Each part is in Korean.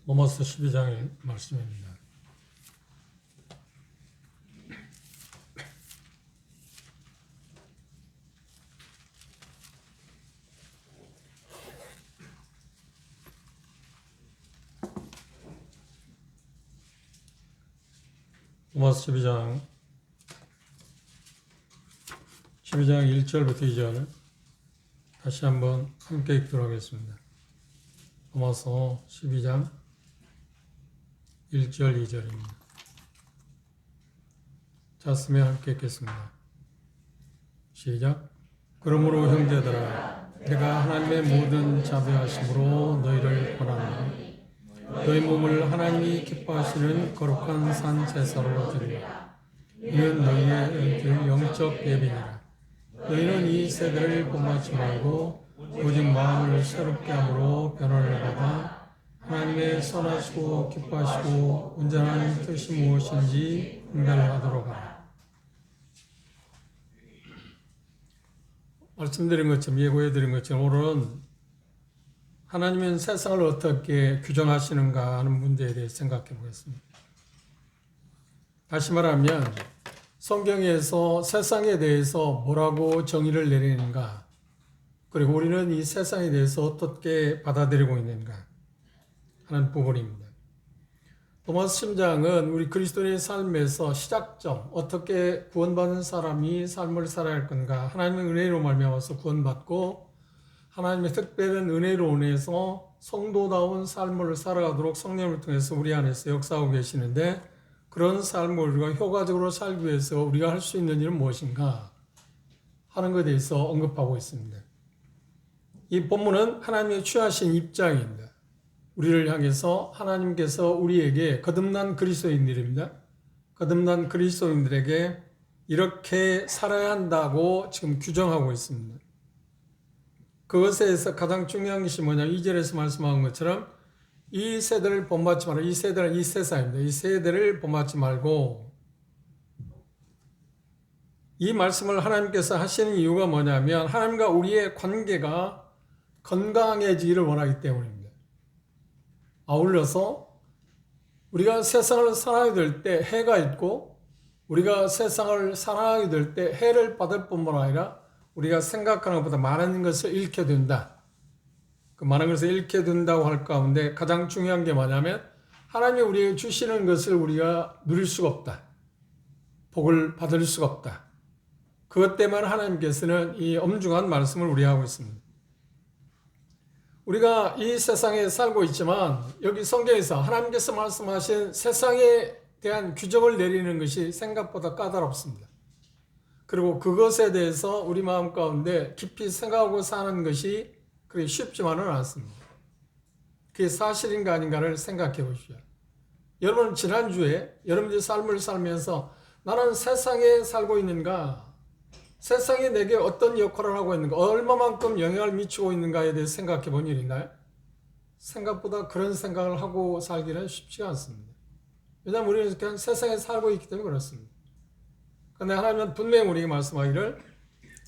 로마서 12장의 말씀입니다. 로마서 12장 1절부터 2절 다시 한번 함께 읽도록 하겠습니다. 로마서 12장 1절 2절입니다. 잤으면 함께 읽겠습니다. 시작. 그러므로 형제들아 내가 하나님의 모든 자비하심으로 너희를 권하노니 너희 몸을 하나님이 기뻐하시는 거룩한 산 제사로 드리라. 이는 너희의 영적 예비니라. 너희는 이 세대를 본받지 말고 오직 마음을 새롭게 함으로 변화를 받아 하나님의 선하시고 기뻐하시고 온전한 뜻이 무엇인지 분별하도록 하라. 말씀드린 것처럼 예고해드린 것처럼 오늘은 하나님은 세상을 어떻게 규정하시는가 하는 문제에 대해 생각해 보겠습니다. 다시 말하면 성경에서 세상에 대해서 뭐라고 정의를 내리는가, 그리고 우리는 이 세상에 대해서 어떻게 받아들이고 있는가 하는 부분입니다. 로마서 10장은 우리 그리스도인의 삶에서 시작점, 어떻게 구원받은 사람이 삶을 살아야 할 건가, 하나님의 은혜로 말미암아서 구원받고 하나님의 특별한 은혜로 인해서 성도다운 삶을 살아가도록 성령을 통해서 우리 안에서 역사하고 계시는데, 그런 삶을 우리가 효과적으로 살기 위해서 우리가 할 수 있는 일은 무엇인가 하는 것에 대해서 언급하고 있습니다. 이 본문은 하나님의 취하신 입장입니다. 우리를 향해서 하나님께서 우리에게 거듭난 그리스도인들입니다. 거듭난 그리스도인들에게 이렇게 살아야 한다고 지금 규정하고 있습니다. 그것에 대해서 가장 중요한 것이 뭐냐면 2절에서 말씀한 것처럼 이 세대를 본받지 말고, 이 세대는 이 세상입니다. 이 세대를 본받지 말고, 이 말씀을 하나님께서 하시는 이유가 뭐냐면 하나님과 우리의 관계가 건강해지기를 원하기 때문입니다. 아울러서 우리가 세상을 살아야 될 때 해가 있고, 우리가 세상을 살아야 될 때 해를 받을 뿐만 아니라 우리가 생각하는 것보다 많은 것을 잃게 된다. 그 많은 것을 잃게 된다고 할 가운데 가장 중요한 게 뭐냐면 하나님이 우리에게 주시는 것을 우리가 누릴 수가 없다. 복을 받을 수가 없다. 그것 때문에 하나님께서는 이 엄중한 말씀을 우리하고 있습니다. 우리가 이 세상에 살고 있지만 여기 성경에서 하나님께서 말씀하신 세상에 대한 규정을 내리는 것이 생각보다 까다롭습니다. 그리고 그것에 대해서 우리 마음 가운데 깊이 생각하고 사는 것이 그게 쉽지만은 않습니다. 그게 사실인가 아닌가를 생각해 보십시오. 여러분, 지난주에 여러분들의 삶을 살면서 나는 세상에 살고 있는가, 세상이 내게 어떤 역할을 하고 있는가, 얼마만큼 영향을 미치고 있는가에 대해서 생각해 본 일 있나요? 생각보다 그런 생각을 하고 살기는 쉽지가 않습니다. 왜냐하면 우리는 그냥 세상에 살고 있기 때문에 그렇습니다. 그런데 하나님은 분명히 우리에게 말씀하기를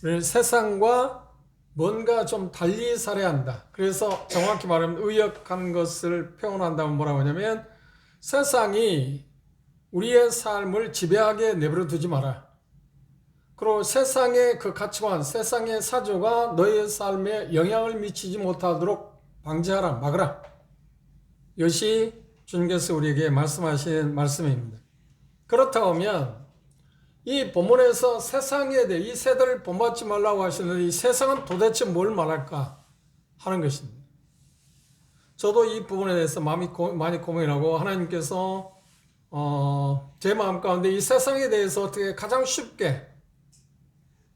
우리는 세상과 뭔가 좀 달리 살아야 한다. 그래서 정확히 말하면 의역하는 것을 표현한다면 뭐라고 하냐면 세상이 우리의 삶을 지배하게 내버려 두지 마라. 그리고 세상의 그 가치관, 세상의 사조가 너의 삶에 영향을 미치지 못하도록 방지하라, 막으라. 이것이 주님께서 우리에게 말씀하신 말씀입니다. 그렇다고 하면 이 본문에서 세상에 대해 이 세대를 본받지 말라고 하시는 이 세상은 도대체 뭘 말할까 하는 것입니다. 저도 이 부분에 대해서 많이 고민하고 하나님께서 제 마음 가운데 이 세상에 대해서 어떻게 가장 쉽게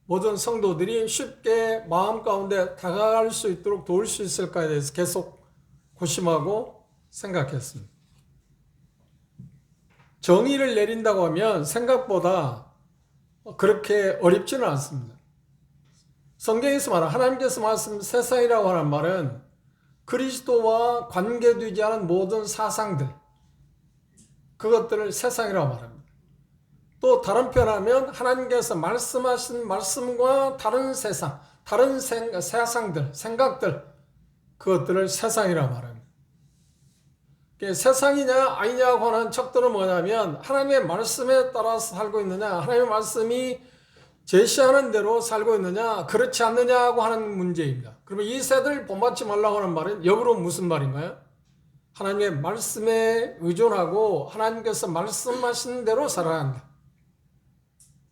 모든 성도들이 쉽게 마음 가운데 다가갈 수 있도록 도울 수 있을까에 대해서 계속 고심하고 생각했습니다. 정의를 내린다고 하면 생각보다 그렇게 어렵지는 않습니다. 성경에서 말하는 하나님께서 말씀 세상이라고 하는 말은 그리스도와 관계되지 않은 모든 사상들, 그것들을 세상이라고 말합니다. 또 다른 표현하면 하나님께서 말씀하신 말씀과 다른 세상, 다른 세상들, 생각들, 그것들을 세상이라고 말합니다. 세상이냐 아니냐고 하는 척도는 뭐냐면 하나님의 말씀에 따라서 살고 있느냐, 하나님의 말씀이 제시하는 대로 살고 있느냐, 그렇지 않느냐고 하는 문제입니다. 그러면 이 세대를 본받지 말라고 하는 말은 역으로 무슨 말인가요? 하나님의 말씀에 의존하고 하나님께서 말씀하신 대로 살아야 한다.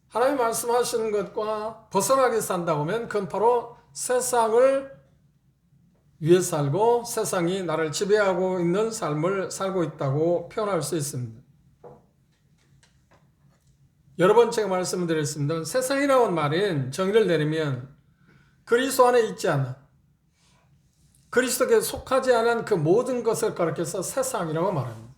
하나님 말씀하시는 것과 벗어나게 산다고 하면 그건 바로 세상을 위해 살고 세상이 나를 지배하고 있는 삶을 살고 있다고 표현할 수 있습니다. 여러 번 제가 말씀을 드렸습니다. 세상이라는 말은 정의를 내리면 그리스도 안에 있지 않아, 그리스도께 속하지 않은 그 모든 것을 가리켜서 세상이라고 말합니다.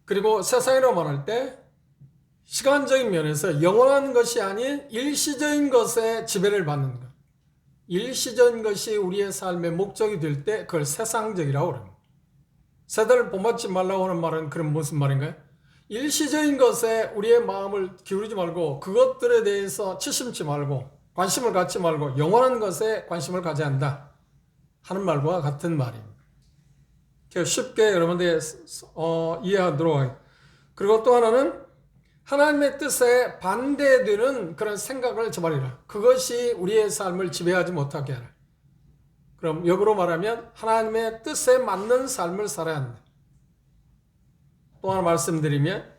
그리고 세상이라고 말할 때 시간적인 면에서 영원한 것이 아닌 일시적인 것에 지배를 받는 것, 일시적인 것이 우리의 삶의 목적이 될 때 그걸 세상적이라고 합니다. 세대를 본받지 말라고 하는 말은 그럼 무슨 말인가요? 일시적인 것에 우리의 마음을 기울이지 말고 그것들에 대해서 치심치 말고 관심을 갖지 말고 영원한 것에 관심을 가져야 한다 하는 말과 같은 말입니다. 쉽게 여러분들 이해하도록 하겠습니다. 그리고 또 하나는 하나님의 뜻에 반대되는 그런 생각을 저버리라. 그것이 우리의 삶을 지배하지 못하게 하라. 그럼 역으로 말하면 하나님의 뜻에 맞는 삶을 살아야 한다. 또 하나 말씀드리면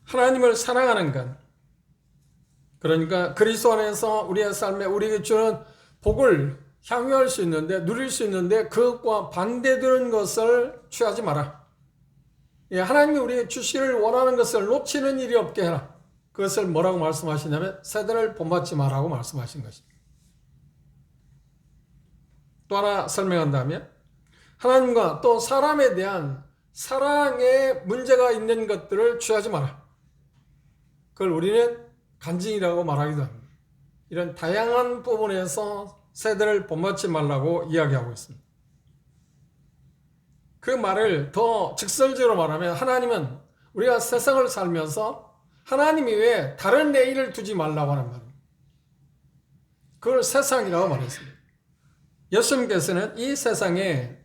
하나님을 사랑하는 것, 그러니까 그리스도 안에서 우리의 삶에 우리에게 주는 복을 향유할 수 있는데, 누릴 수 있는데 그것과 반대되는 것을 취하지 마라. 하나님이 우리에게 주시기를 원하는 것을 놓치는 일이 없게 해라. 그것을 뭐라고 말씀하시냐면 세대를 본받지 마라고 말씀하신 것입니다. 또 하나 설명한다면 하나님과 또 사람에 대한 사랑에 문제가 있는 것들을 취하지 마라. 그걸 우리는 간증이라고 말하기도 합니다. 이런 다양한 부분에서 세대를 본받지 말라고 이야기하고 있습니다. 그 말을 더 직설적으로 말하면 하나님은 우리가 세상을 살면서 하나님 이외에 다른 내일을 두지 말라고 하는 말입니다. 그걸 세상이라고 말했습니다. 예수님께서는 이 세상에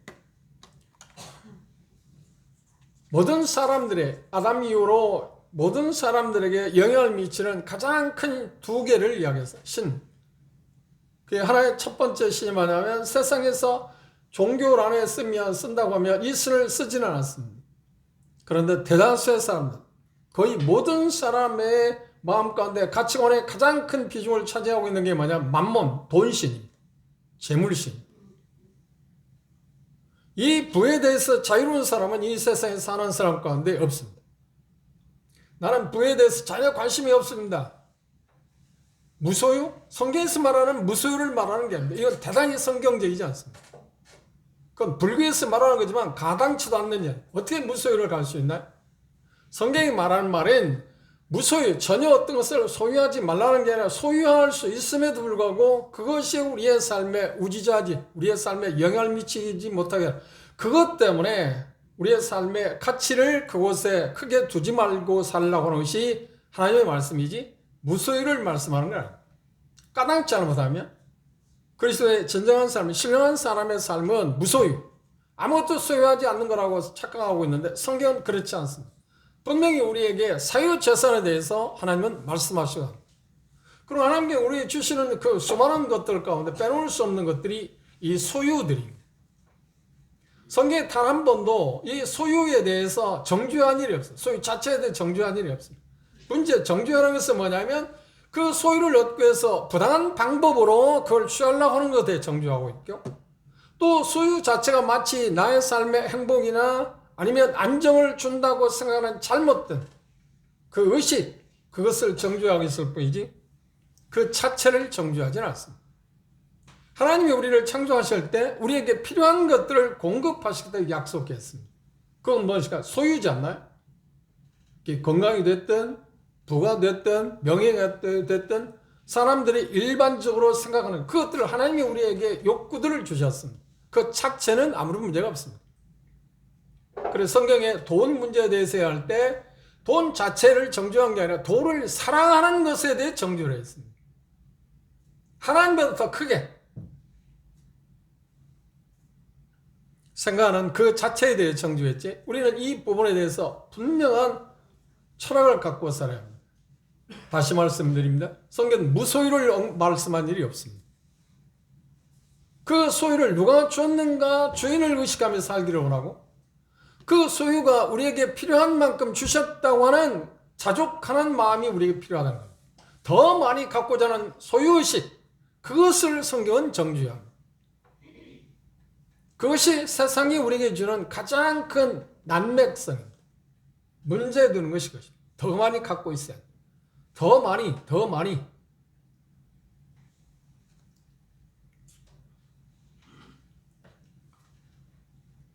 모든 사람들의 아담 이후로 모든 사람들에게 영향을 미치는 가장 큰 두 개를 이야기했어요. 신. 그 하나의 첫 번째 신이 뭐냐면 세상에서 종교란에 쓴다고 하면 이 신을 쓰지는 않았습니다. 그런데 대다수의 사람들, 거의 모든 사람의 마음 가운데 가치관의 가장 큰 비중을 차지하고 있는 게 뭐냐? 만몬, 돈신입니다. 재물신. 이 부에 대해서 자유로운 사람은 이 세상에 사는 사람 가운데 없습니다. 나는 부에 대해서 전혀 관심이 없습니다. 무소유? 성경에서 말하는 무소유를 말하는 게 아닙니다. 이건 대단히 성경적이지 않습니다. 그건 불교에서 말하는 거지만 가당치도 않는 일. 어떻게 무소유를 갈 수 있나요? 성경이 말하는 말은 무소유, 전혀 어떤 것을 소유하지 말라는 게 아니라 소유할 수 있음에도 불구하고 그것이 우리의 삶에 우지자지, 우리의 삶에 영향을 미치지 못하게 하라. 그것 때문에 우리의 삶의 가치를 그곳에 크게 두지 말고 살라고 하는 것이 하나님의 말씀이지 무소유를 말씀하는 거 아닙니다. 까닭지 않은 못하면 그리스도의 진정한 삶, 신령한 사람의 삶은 무소유, 아무것도 소유하지 않는 거라고 착각하고 있는데 성경은 그렇지 않습니다. 분명히 우리에게 사유재산에 대해서 하나님은 말씀하시고 그리고 하나님께 우리에게 주시는 그 수많은 것들 가운데 빼놓을 수 없는 것들이 이 소유들입니다. 성경에 단 한 번도 이 소유에 대해서 정죄한 일이 없어요. 소유 자체에 대해 정죄한 일이 없습니다. 문제 정죄하는 것은 뭐냐면 그 소유를 얻기 위해서 부당한 방법으로 그걸 취하려고 하는 것에 대해 정죄하고 있고, 또 소유 자체가 마치 나의 삶의 행복이나 아니면 안정을 준다고 생각하는 잘못된 그 의식, 그것을 정죄하고 있을 뿐이지 그 자체를 정죄하지는 않습니다. 하나님이 우리를 창조하실 때 우리에게 필요한 것들을 공급하시겠다고 약속했습니다. 그건 무엇일까? 소유지 않나요? 건강이 됐든 부가 됐든 명예가 됐든 사람들이 일반적으로 생각하는 그것들을 하나님이 우리에게 욕구들을 주셨습니다. 그 자체는 아무런 문제가 없습니다. 그래서 성경에 돈 문제에 대해서 할 때 돈 자체를 정죄한 게 아니라 돈을 사랑하는 것에 대해 정죄를 했습니다. 하나님보다 더 크게 생각하는 그 자체에 대해 정죄했지, 우리는 이 부분에 대해서 분명한 철학을 갖고 살아야 합니다. 다시 말씀드립니다. 성경은 무소유를 말씀한 일이 없습니다. 그 소유를 누가 줬는가 주인을 의식하며 살기를 원하고, 그 소유가 우리에게 필요한 만큼 주셨다고 하는 자족하는 마음이 우리에게 필요하다는 겁니다. 더 많이 갖고자 하는 소유의식, 그것을 성경은 정죄합니다. 그것이 세상이 우리에게 주는 가장 큰 난맥성입니다. 문제에 두는 것이 그것입니다. 더 많이 갖고 있어야 합니다. 더 많이.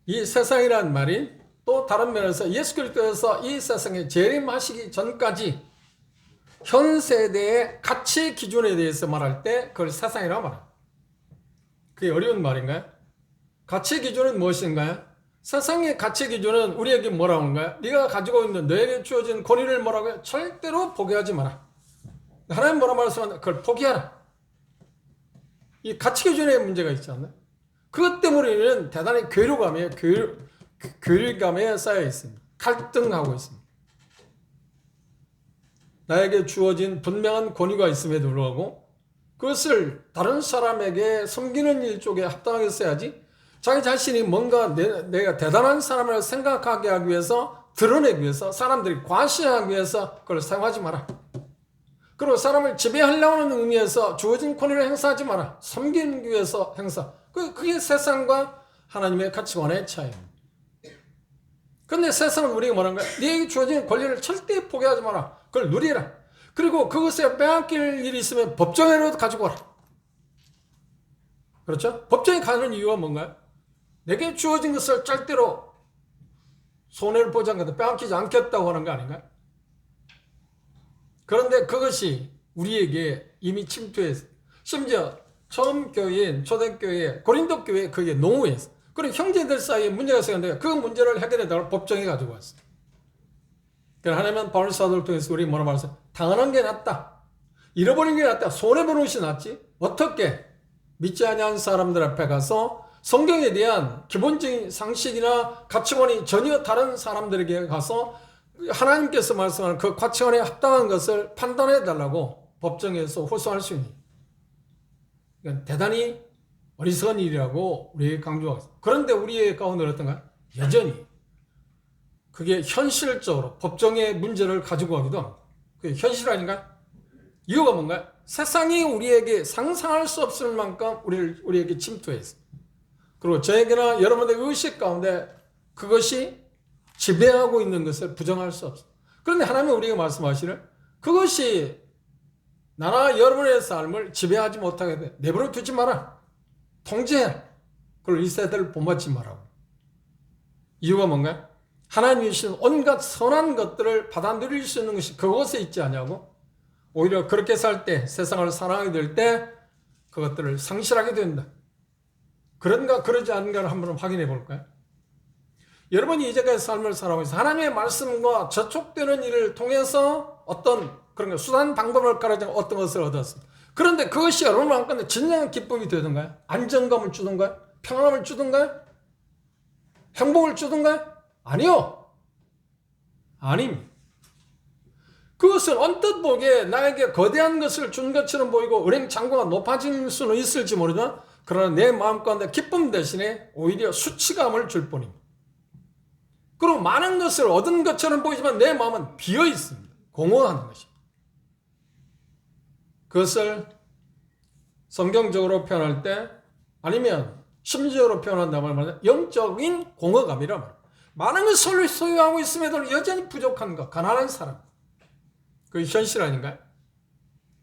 이 세상이란 말이 또 다른 면에서 예수 그리스도에서 이 세상에 재림하시기 전까지 현 세대의 가치 기준에 대해서 말할 때 그걸 세상이라고 말합니다. 그게 어려운 말인가요? 가치 기준은 무엇인가요? 세상의 가치 기준은 우리에게 뭐라고 하는가요? 네가 가지고 있는 너에게 주어진 권위를 뭐라고 해요? 절대로 포기하지 마라. 하나님 뭐라고 말씀하는데 그걸 포기하라. 이 가치 기준에 문제가 있지 않나요? 그것 때문에 우리는 대단히 괴리감에 쌓여 있습니다. 갈등하고 있습니다. 나에게 주어진 분명한 권위가 있음에도 불구하고 그것을 다른 사람에게 섬기는 일 쪽에 합당하게 써야지, 자기 자신이 뭔가 내가 대단한 사람을 생각하게 하기 위해서, 드러내기 위해서, 사람들이 과시하기 위해서 그걸 사용하지 마라. 그리고 사람을 지배하려고 하는 의미에서 주어진 권위를 행사하지 마라. 섬기기 위해서 행사. 그게 세상과 하나님의 가치관의 차이입니다. 그런데 세상은 우리가 뭐라는 거야? 네게 주어진 권리를 절대 포기하지 마라. 그걸 누리라. 그리고 그것에 빼앗길 일이 있으면 법정에로 가지고 와라. 그렇죠? 법정에 가는 이유가 뭔가요? 내게 주어진 것을 절대로 손해를 보지 않겠다, 빼앗기지 않겠다고 하는 거 아닌가요? 그런데 그것이 우리에게 이미 침투했어요. 심지어 처음 교회인 초대교회, 고린도 교회 그게 노후였어요. 그리고 형제들 사이에 문제가 생겼는데 그 문제를 해결해달라고 법정에 가지고 왔어요. 그러니까 하나님은 바울 사도를 통해서 우리 뭐라 말했어요? 당하는 게 낫다. 잃어버린 게 낫다. 손해보는 것이 낫지. 어떻게? 믿지 아니한 사람들 앞에 가서 성경에 대한 기본적인 상식이나 가치관이 전혀 다른 사람들에게 가서 하나님께서 말씀하는 그 가치관에 합당한 것을 판단해 달라고 법정에서 호소할 수 있는, 그러니까 대단히 어리석은 일이라고 우리에게 강조하고 있습니다. 그런데 우리의 가운데 어떤가? 여전히 그게 현실적으로 법정의 문제를 가지고 가기도 합니다. 그게 현실 아닌가? 이유가 뭔가요? 세상이 우리에게 상상할 수 없을 만큼 우리에게 침투했습니다. 그리고 저에게나 여러분들의 의식 가운데 그것이 지배하고 있는 것을 부정할 수 없습니다. 그런데 하나님은 우리에게 말씀하시는 그것이 나나 여러분의 삶을 지배하지 못하게 돼. 내버려 두지 마라. 통제해. 그걸 이 세대를 본받지 마라고. 이유가 뭔가요? 하나님이 주신 온갖 선한 것들을 받아 누릴 수 있는 것이 그곳에 있지 않냐고. 오히려 그렇게 살 때, 세상을 사랑하게 될 때 그것들을 상실하게 된다. 그런가 그러지 않은가를 한번 확인해 볼까요? 여러분이 이제까지 삶을 살아오고 있어요. 하나님의 말씀과 저촉되는 일을 통해서 어떤 그런 수단 방법을 가르쳐 어떤 것을 얻었습니다. 그런데 그것이 여러분 마음가운데 진정한 기쁨이 되던가요? 안정감을 주던가요? 평안함을 주던가요? 행복을 주던가요? 아니요. 아닙니다. 그것은 언뜻 보기에 나에게 거대한 것을 준 것처럼 보이고 은행 잔고가 높아질 수는 있을지 모르지만, 그러나 내 마음 가운데 기쁨 대신에 오히려 수치감을 줄 뿐입니다. 그리고 많은 것을 얻은 것처럼 보이지만 내 마음은 비어 있습니다. 공허한 것입니다. 그것을 성경적으로 표현할 때, 아니면 심리적으로 표현한다면 말하면 영적인 공허감이라 말합니다. 많은 것을 소유하고 있음에도 여전히 부족한 것, 가난한 사람. 그게 현실 아닌가요?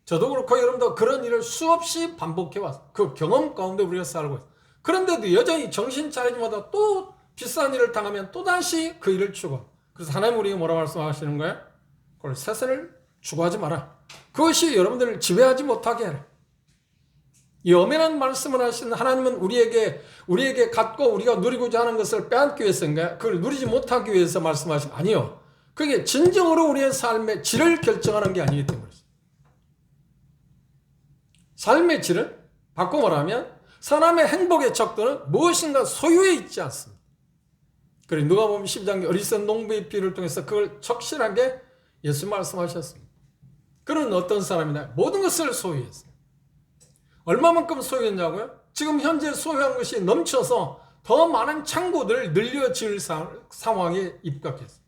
저도 그렇고 여러분도 그런 일을 수없이 반복해왔어요. 그 경험 가운데 우리가 살고 있어요. 그런데도 여전히 정신 차리지 못하고 또 비싼 일을 당하면 또다시 그 일을 추구하고. 그래서 하나님 우리가 뭐라고 말씀하시는 거예요? 그걸 세상을 추구하지 마라. 그것이 여러분들을 지배하지 못하게 해라. 이 엄연한 말씀을 하신 하나님은 우리에게 갖고 우리가 누리고자 하는 것을 빼앗기 위해서인가요? 그걸 누리지 못하기 위해서 말씀하신, 아니요. 그게 진정으로 우리의 삶의 질을 결정하는 게 아니기 때문에 삶의 질은 바꿔 말하면 사람의 행복의 척도는 무엇인가 소유에 있지 않습니다. 그리고 누가 보면 12장 어리석은 농부의 비유를 통해서 그걸 적실하게 예수 말씀하셨습니다. 그는 어떤 사람이냐? 모든 것을 소유했어요. 얼마만큼 소유했냐고요? 지금 현재 소유한 것이 넘쳐서 더 많은 창고들을 늘려 지을 상황에 입각했어요.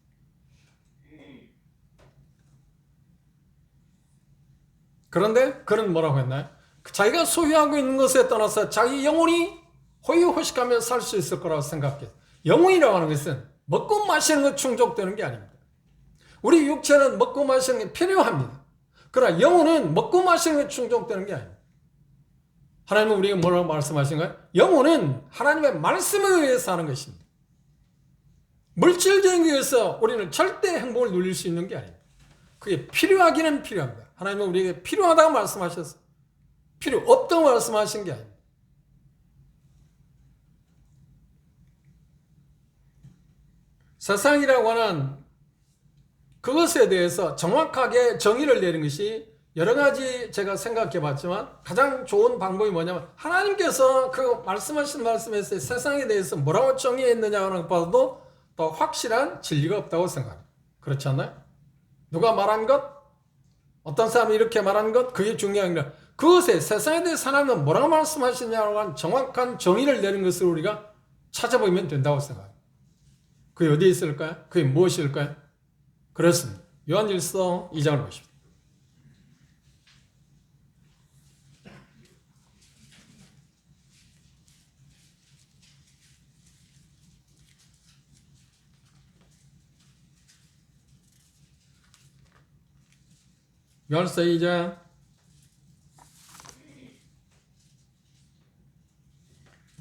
그런데 그는 뭐라고 했나요? 자기가 소유하고 있는 것에 떠나서 자기 영혼이 호의호식하며 살 수 있을 거라고 생각해요. 영혼이라고 하는 것은 먹고 마시는 것 충족되는 게 아닙니다. 우리 육체는 먹고 마시는 게 필요합니다. 그러나 영혼은 먹고 마시는 게 충족되는 게 아닙니다. 하나님은 우리에게 뭐라고 말씀하신가요? 영혼은 하나님의 말씀에 의해서 하는 것입니다. 물질적인 것에서 우리는 절대 행복을 누릴 수 있는 게 아닙니다. 그게 필요하기는 필요합니다. 하나님은 우리에게 필요하다고 말씀하셨어요. 필요 없다고 말씀하신 게 아닙니다. 세상이라고 하는 그것에 대해서 정확하게 정의를 내는 것이 여러 가지 제가 생각해 봤지만 가장 좋은 방법이 뭐냐면 하나님께서 그 말씀하신 말씀에서 세상에 대해서 뭐라고 정의했느냐 하는 것보다도 더 확실한 진리가 없다고 생각합니다. 그렇지 않나요? 누가 말한 것, 어떤 사람이 이렇게 말한 것, 그게 중요한 게 아니라 그것에 세상에 대해서 하나님은 뭐라고 말씀하시냐고 하는 정확한 정의를 내는 것을 우리가 찾아보면 된다고 생각합니다. 그게 어디에 있을까요? 그게 무엇일까요? 그렇습니다. 요한일서 2장을 보십시오. 요한일서 2장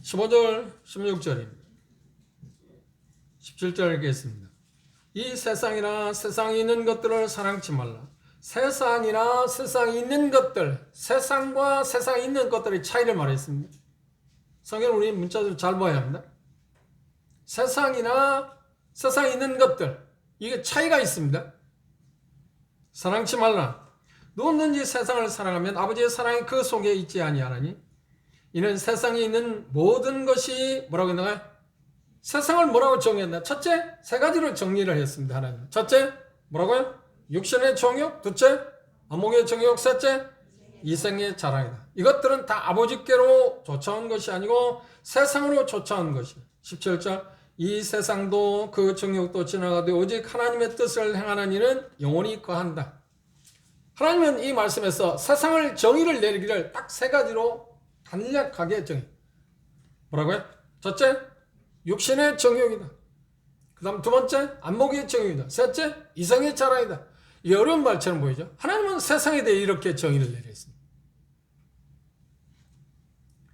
15절 16절입니다. 17절 읽겠습니다. 이 세상이나 세상에 있는 것들을 사랑치 말라. 세상이나 세상에 있는 것들, 세상과 세상에 있는 것들의 차이를 말했습니다. 성경은 우리 문자를 잘 봐야 합니다. 세상이나 세상에 있는 것들, 이게 차이가 있습니다. 사랑치 말라. 누구든지 세상을 사랑하면 아버지의 사랑이 그 속에 있지 아니하나니 이는 세상에 있는 모든 것이 뭐라고 했나요? 세상을 뭐라고 정의했나? 첫째, 세 가지로 정리를 했습니다. 하나님. 첫째, 뭐라고요? 육신의 정욕. 둘째, 안목의 정욕. 셋째, 이생의 자랑이다. 이것들은 다 아버지께로 쫓아온 것이 아니고 세상으로 쫓아온 것이다. 17절, 이 세상도 그 정욕도 지나가되 오직 하나님의 뜻을 행하는 이는 영원히 거한다. 하나님은 이 말씀에서 세상을 정의를 내리기를 딱 세 가지로 간략하게 정의. 뭐라고요? 첫째, 육신의 정욕이다. 그 다음 두 번째, 안목의 정욕이다. 셋째, 이성의 자랑이다. 이 어려운 말처럼 보이죠? 하나님은 세상에 대해 이렇게 정의를 내렸습니다.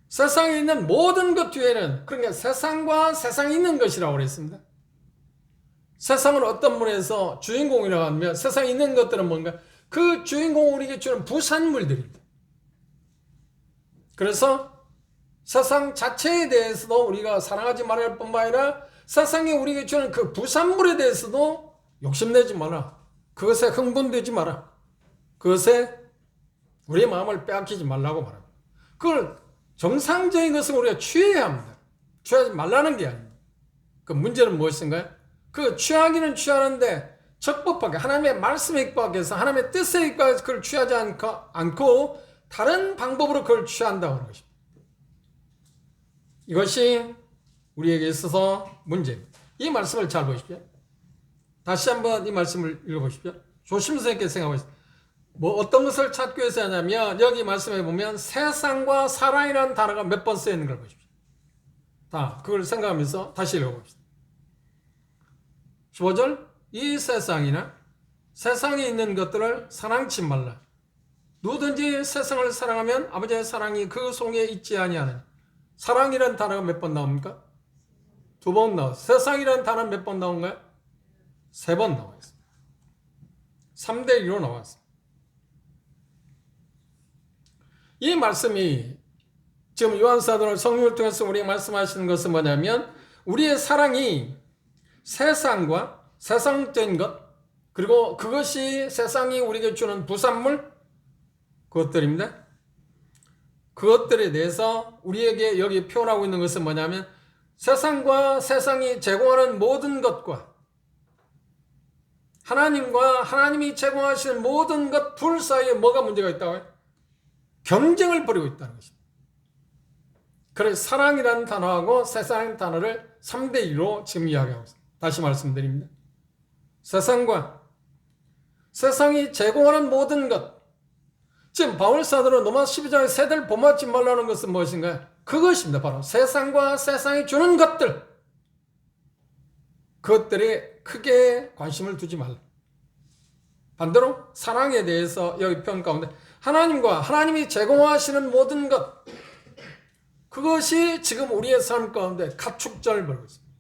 세상에 있는 모든 것 뒤에는, 그러니까 세상과 세상에 있는 것이라고 그랬습니다. 세상은 어떤 면에서 주인공이라고 하면 세상에 있는 것들은 뭔가 그 주인공 우리에게 주는 부산물들입니다. 그래서 세상 자체에 대해서도 우리가 사랑하지 말아야 할 뿐만 아니라 세상에 우리에게 주는 그 부산물에 대해서도 욕심내지 마라. 그것에 흥분되지 마라. 그것에 우리의 마음을 빼앗기지 말라고 말합니다. 그걸 정상적인 것은 우리가 취해야 합니다. 취하지 말라는 게 아닙니다. 그 문제는 무엇인가요? 그 취하기는 취하는데 적법하게 하나님의 말씀에 입각해서 하나님의 뜻에 입각해서 그걸 취하지 않고 다른 방법으로 그걸 취한다고 하는 것입니다. 이것이 우리에게 있어서 문제입니다. 이 말씀을 잘 보십시오. 다시 한번 이 말씀을 읽어보십시오. 조심스럽게 생각하십시오. 뭐 어떤 것을 찾기 위해서 하냐면 여기 말씀에 보면 세상과 사랑이라는 단어가 몇 번 쓰여 있는 걸 보십시오. 다 그걸 생각하면서 다시 읽어봅시다. 15절, 이 세상이나 세상에 있는 것들을 사랑치 말라. 누구든지 세상을 사랑하면 아버지의 사랑이 그 속에 있지 아니하느니. 사랑이라는 단어가 몇 번 나옵니까? 두 번 나와요. 세상이라는 단어는 몇 번 나온가요? 세 번 나와 있습니다. 3대 1로 나왔습니다. 이 말씀이 지금 요한사도는 성령을 통해서 우리에게 말씀하시는 것은 뭐냐면 우리의 사랑이 세상과 세상적인 것, 그리고 그것이 세상이 우리에게 주는 부산물, 그것들입니다. 그것들에 대해서 우리에게 여기 표현하고 있는 것은 뭐냐면 세상과 세상이 제공하는 모든 것과 하나님과 하나님이 제공하시는 모든 것 둘 사이에 뭐가 문제가 있다고요? 경쟁을 벌이고 있다는 것입니다. 그래서 사랑이라는 단어하고 세상이라는 단어를 3대2로 지금 이야기하고 있습니다. 다시 말씀드립니다. 세상과 세상이 제공하는 모든 것, 지금 바울사도는 로마 12장에 세대를 본받지 말라는 것은 무엇인가요? 그것입니다. 바로 세상과 세상이 주는 것들, 그것들에 크게 관심을 두지 말라. 반대로 사랑에 대해서 여기 표현 가운데 하나님과 하나님이 제공하시는 모든 것, 그것이 지금 우리의 삶 가운데 가축전을 벌이고 있습니다.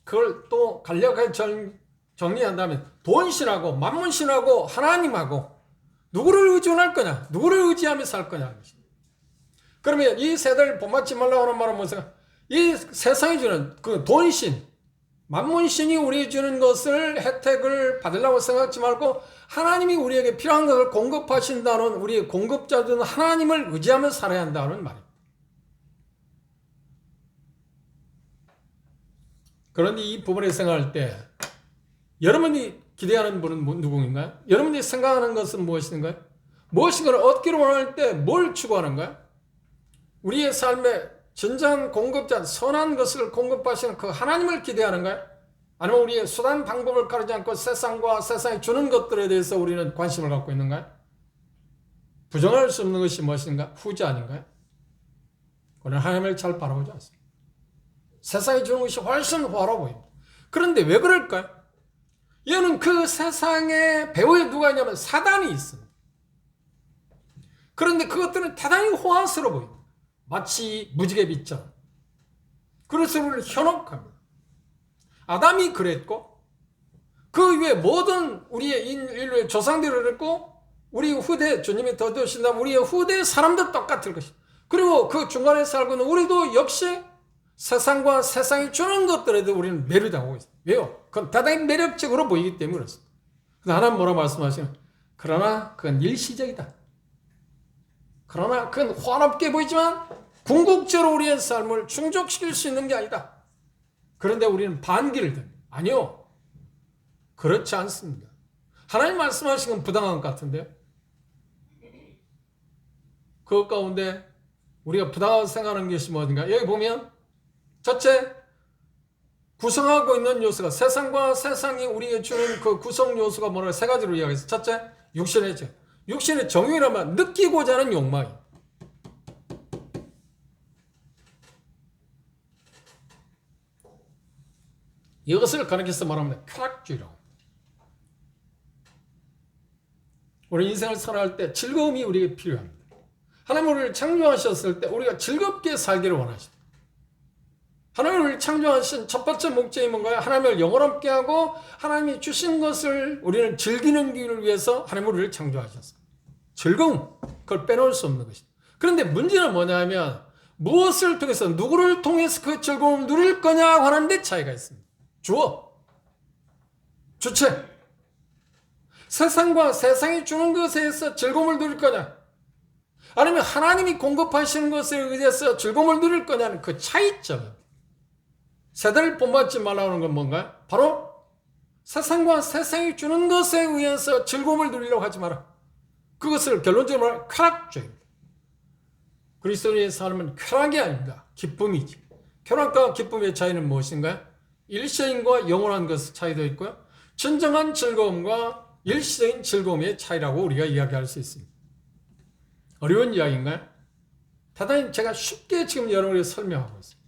그걸 또 간략하게 정리한다면 돈신하고 만문신하고 하나님하고 누구를 의존할 거냐, 누구를 의지하며 살 거냐 하는 것입니다. 그러면 이 세대를 본받지 말라고 하는 말은 무엇인가? 이 세상이 주는 그 돈신, 만문신이 우리에게 주는 것을 혜택을 받으려고 생각하지 말고 하나님이 우리에게 필요한 것을 공급하신다는 우리의 공급자들은 하나님을 의지하며 살아야 한다는 말입니다. 그런데 이 부분에 생각할 때 여러분이 기대하는 분은 누구인가요? 여러분이 생각하는 것은 무엇인가요? 무엇인가를 얻기를 원할 때 뭘 추구하는가요? 우리의 삶에 진정한 공급자, 선한 것을 공급하시는 그 하나님을 기대하는가요? 아니면 우리의 수단 방법을 가리지 않고 세상과 세상이 주는 것들에 대해서 우리는 관심을 갖고 있는가요? 부정할 수 없는 것이 무엇인가? 후자 아닌가요? 우리는 하나님을 잘 바라보지 않습니다. 세상이 주는 것이 훨씬 화로 보입니다. 그런데 왜 그럴까요? 이거는 그 세상의 배후에 누가 있냐면 사단이 있습니다. 그런데 그것들은 대단히 호화스러워 보입니다. 마치 무지개빛처럼. 그래서 우리를 현혹합니다. 아담이 그랬고 그 위에 모든 우리의 인류의 조상들이 그랬고 우리 후대 주님이 더 되신다면 우리의 후대 사람들 똑같을 것이다. 그리고 그 중간에 살고 있는 우리도 역시 세상과 세상이 주는 것들에도 우리는 매료당하고 있습니다. 왜요? 그건 대단히 매력적으로 보이기 때문에 그렇습니다. 하나님 뭐라고 말씀하시면 그러나 그건 일시적이다. 그러나 그건 환없게 보이지만 궁극적으로 우리의 삶을 충족시킬 수 있는 게 아니다. 그런데 우리는 반기를 듭니다. 아니요. 그렇지 않습니다. 하나님 말씀하신 건 부당한 것 같은데요. 그 가운데 우리가 부당하다고 생각하는 것이 뭐든가 여기 보면 첫째, 구성하고 있는 요소가 세상과 세상이 우리에게 주는 그 구성 요소가 뭐라고 세 가지로 이야기했어요. 첫째, 육신의 죄. 육신의 정욕이라면 느끼고자 하는 욕망이. 이것을 가르쳐서 말하면 쾌락주의라고. 우리 인생을 살아갈 때 즐거움이 우리에게 필요합니다. 하나님 우리를 창조하셨을 때 우리가 즐겁게 살기를 원하십니다. 하나님 우리를 창조하신 첫 번째 목적이 뭔가요? 하나님을 영원롭게 하고 하나님이 주신 것을 우리는 즐기는 길을 위해서 하나님 우리를 창조하셨어요. 즐거움, 그걸 빼놓을 수 없는 것입니다. 그런데 문제는 뭐냐면 무엇을 통해서 누구를 통해서 그 즐거움을 누릴 거냐 하는 데 차이가 있습니다. 주어, 주체. 세상과 세상이 주는 것에 의해서 즐거움을 누릴 거냐 아니면 하나님이 공급하시는 것에 의해서 즐거움을 누릴 거냐는 그 차이점. 세대를 본받지 말라는 건 뭔가요? 바로 세상과 세상이 주는 것에 의해서 즐거움을 누리려고 하지 마라. 그것을 결론적으로 말하면 쾌락주의입니다. 그리스도인의 삶은 쾌락이 아닙니다. 기쁨이지. 쾌락과 기쁨의 차이는 무엇인가요? 일시적인과 영원한 것의 차이도 있고요. 진정한 즐거움과 일시적인 즐거움의 차이라고 우리가 이야기할 수 있습니다. 어려운 이야기인가요? 대단히 제가 쉽게 지금 여러분에게 설명하고 있습니다.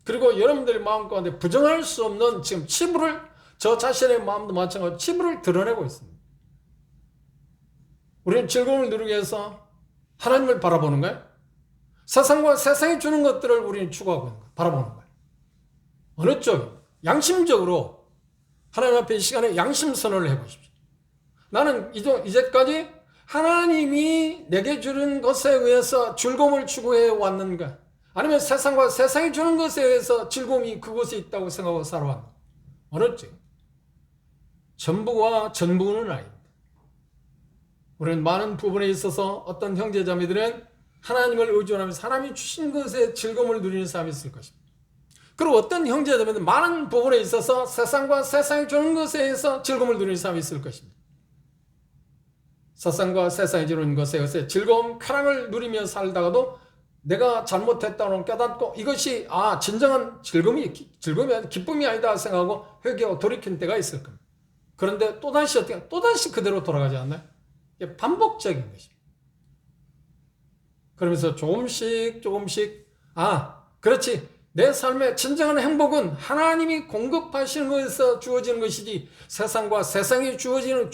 그리고 여러분들의 마음 가운데 부정할 수 없는 지금 치부를 저 자신의 마음도 마찬가지로 치부를 드러내고 있습니다. 우리는 즐거움을 누리기 위해서 하나님을 바라보는 거예요. 세상과 세상이 주는 것들을 우리는 추구하고 있는 거예요. 바라보는 거예요. 어느 쪽입니다. 양심적으로 하나님 앞에 이 시간에 양심 선언을 해보십시오. 나는 이제까지 하나님이 내게 주는 것에 의해서 즐거움을 추구해 왔는가? 아니면 세상과 세상이 주는 것에 의해서 즐거움이 그곳에 있다고 생각하고 살아왔는가? 어느 쪽? 전부와 전부는 아닙니다. 우리는 많은 부분에 있어서 어떤 형제자매들은 하나님을 의존하면서 하나님이 주신 것에 즐거움을 누리는 사람이 있을 것입니다. 그리고 어떤 형제자매들은 많은 부분에 있어서 세상과 세상이 주는 것에서 즐거움을 누리는 사람이 있을 것입니다. 세상과 세상이 주는 것에 즐거움, 쾌락을 누리며 살다가도 내가 잘못했다는 깨닫고 이것이 진정한 즐거움이 아니라 기쁨이 아니다 생각하고 회개하고 돌이킨 때가 있을 겁니다. 그런데 또다시 그대로 돌아가지 않나요? 이게 반복적인 것입니다. 그러면서 조금씩 그렇지, 내 삶의 진정한 행복은 하나님이 공급하시는 것에서 주어지는 것이지 세상과 세상이 주어지는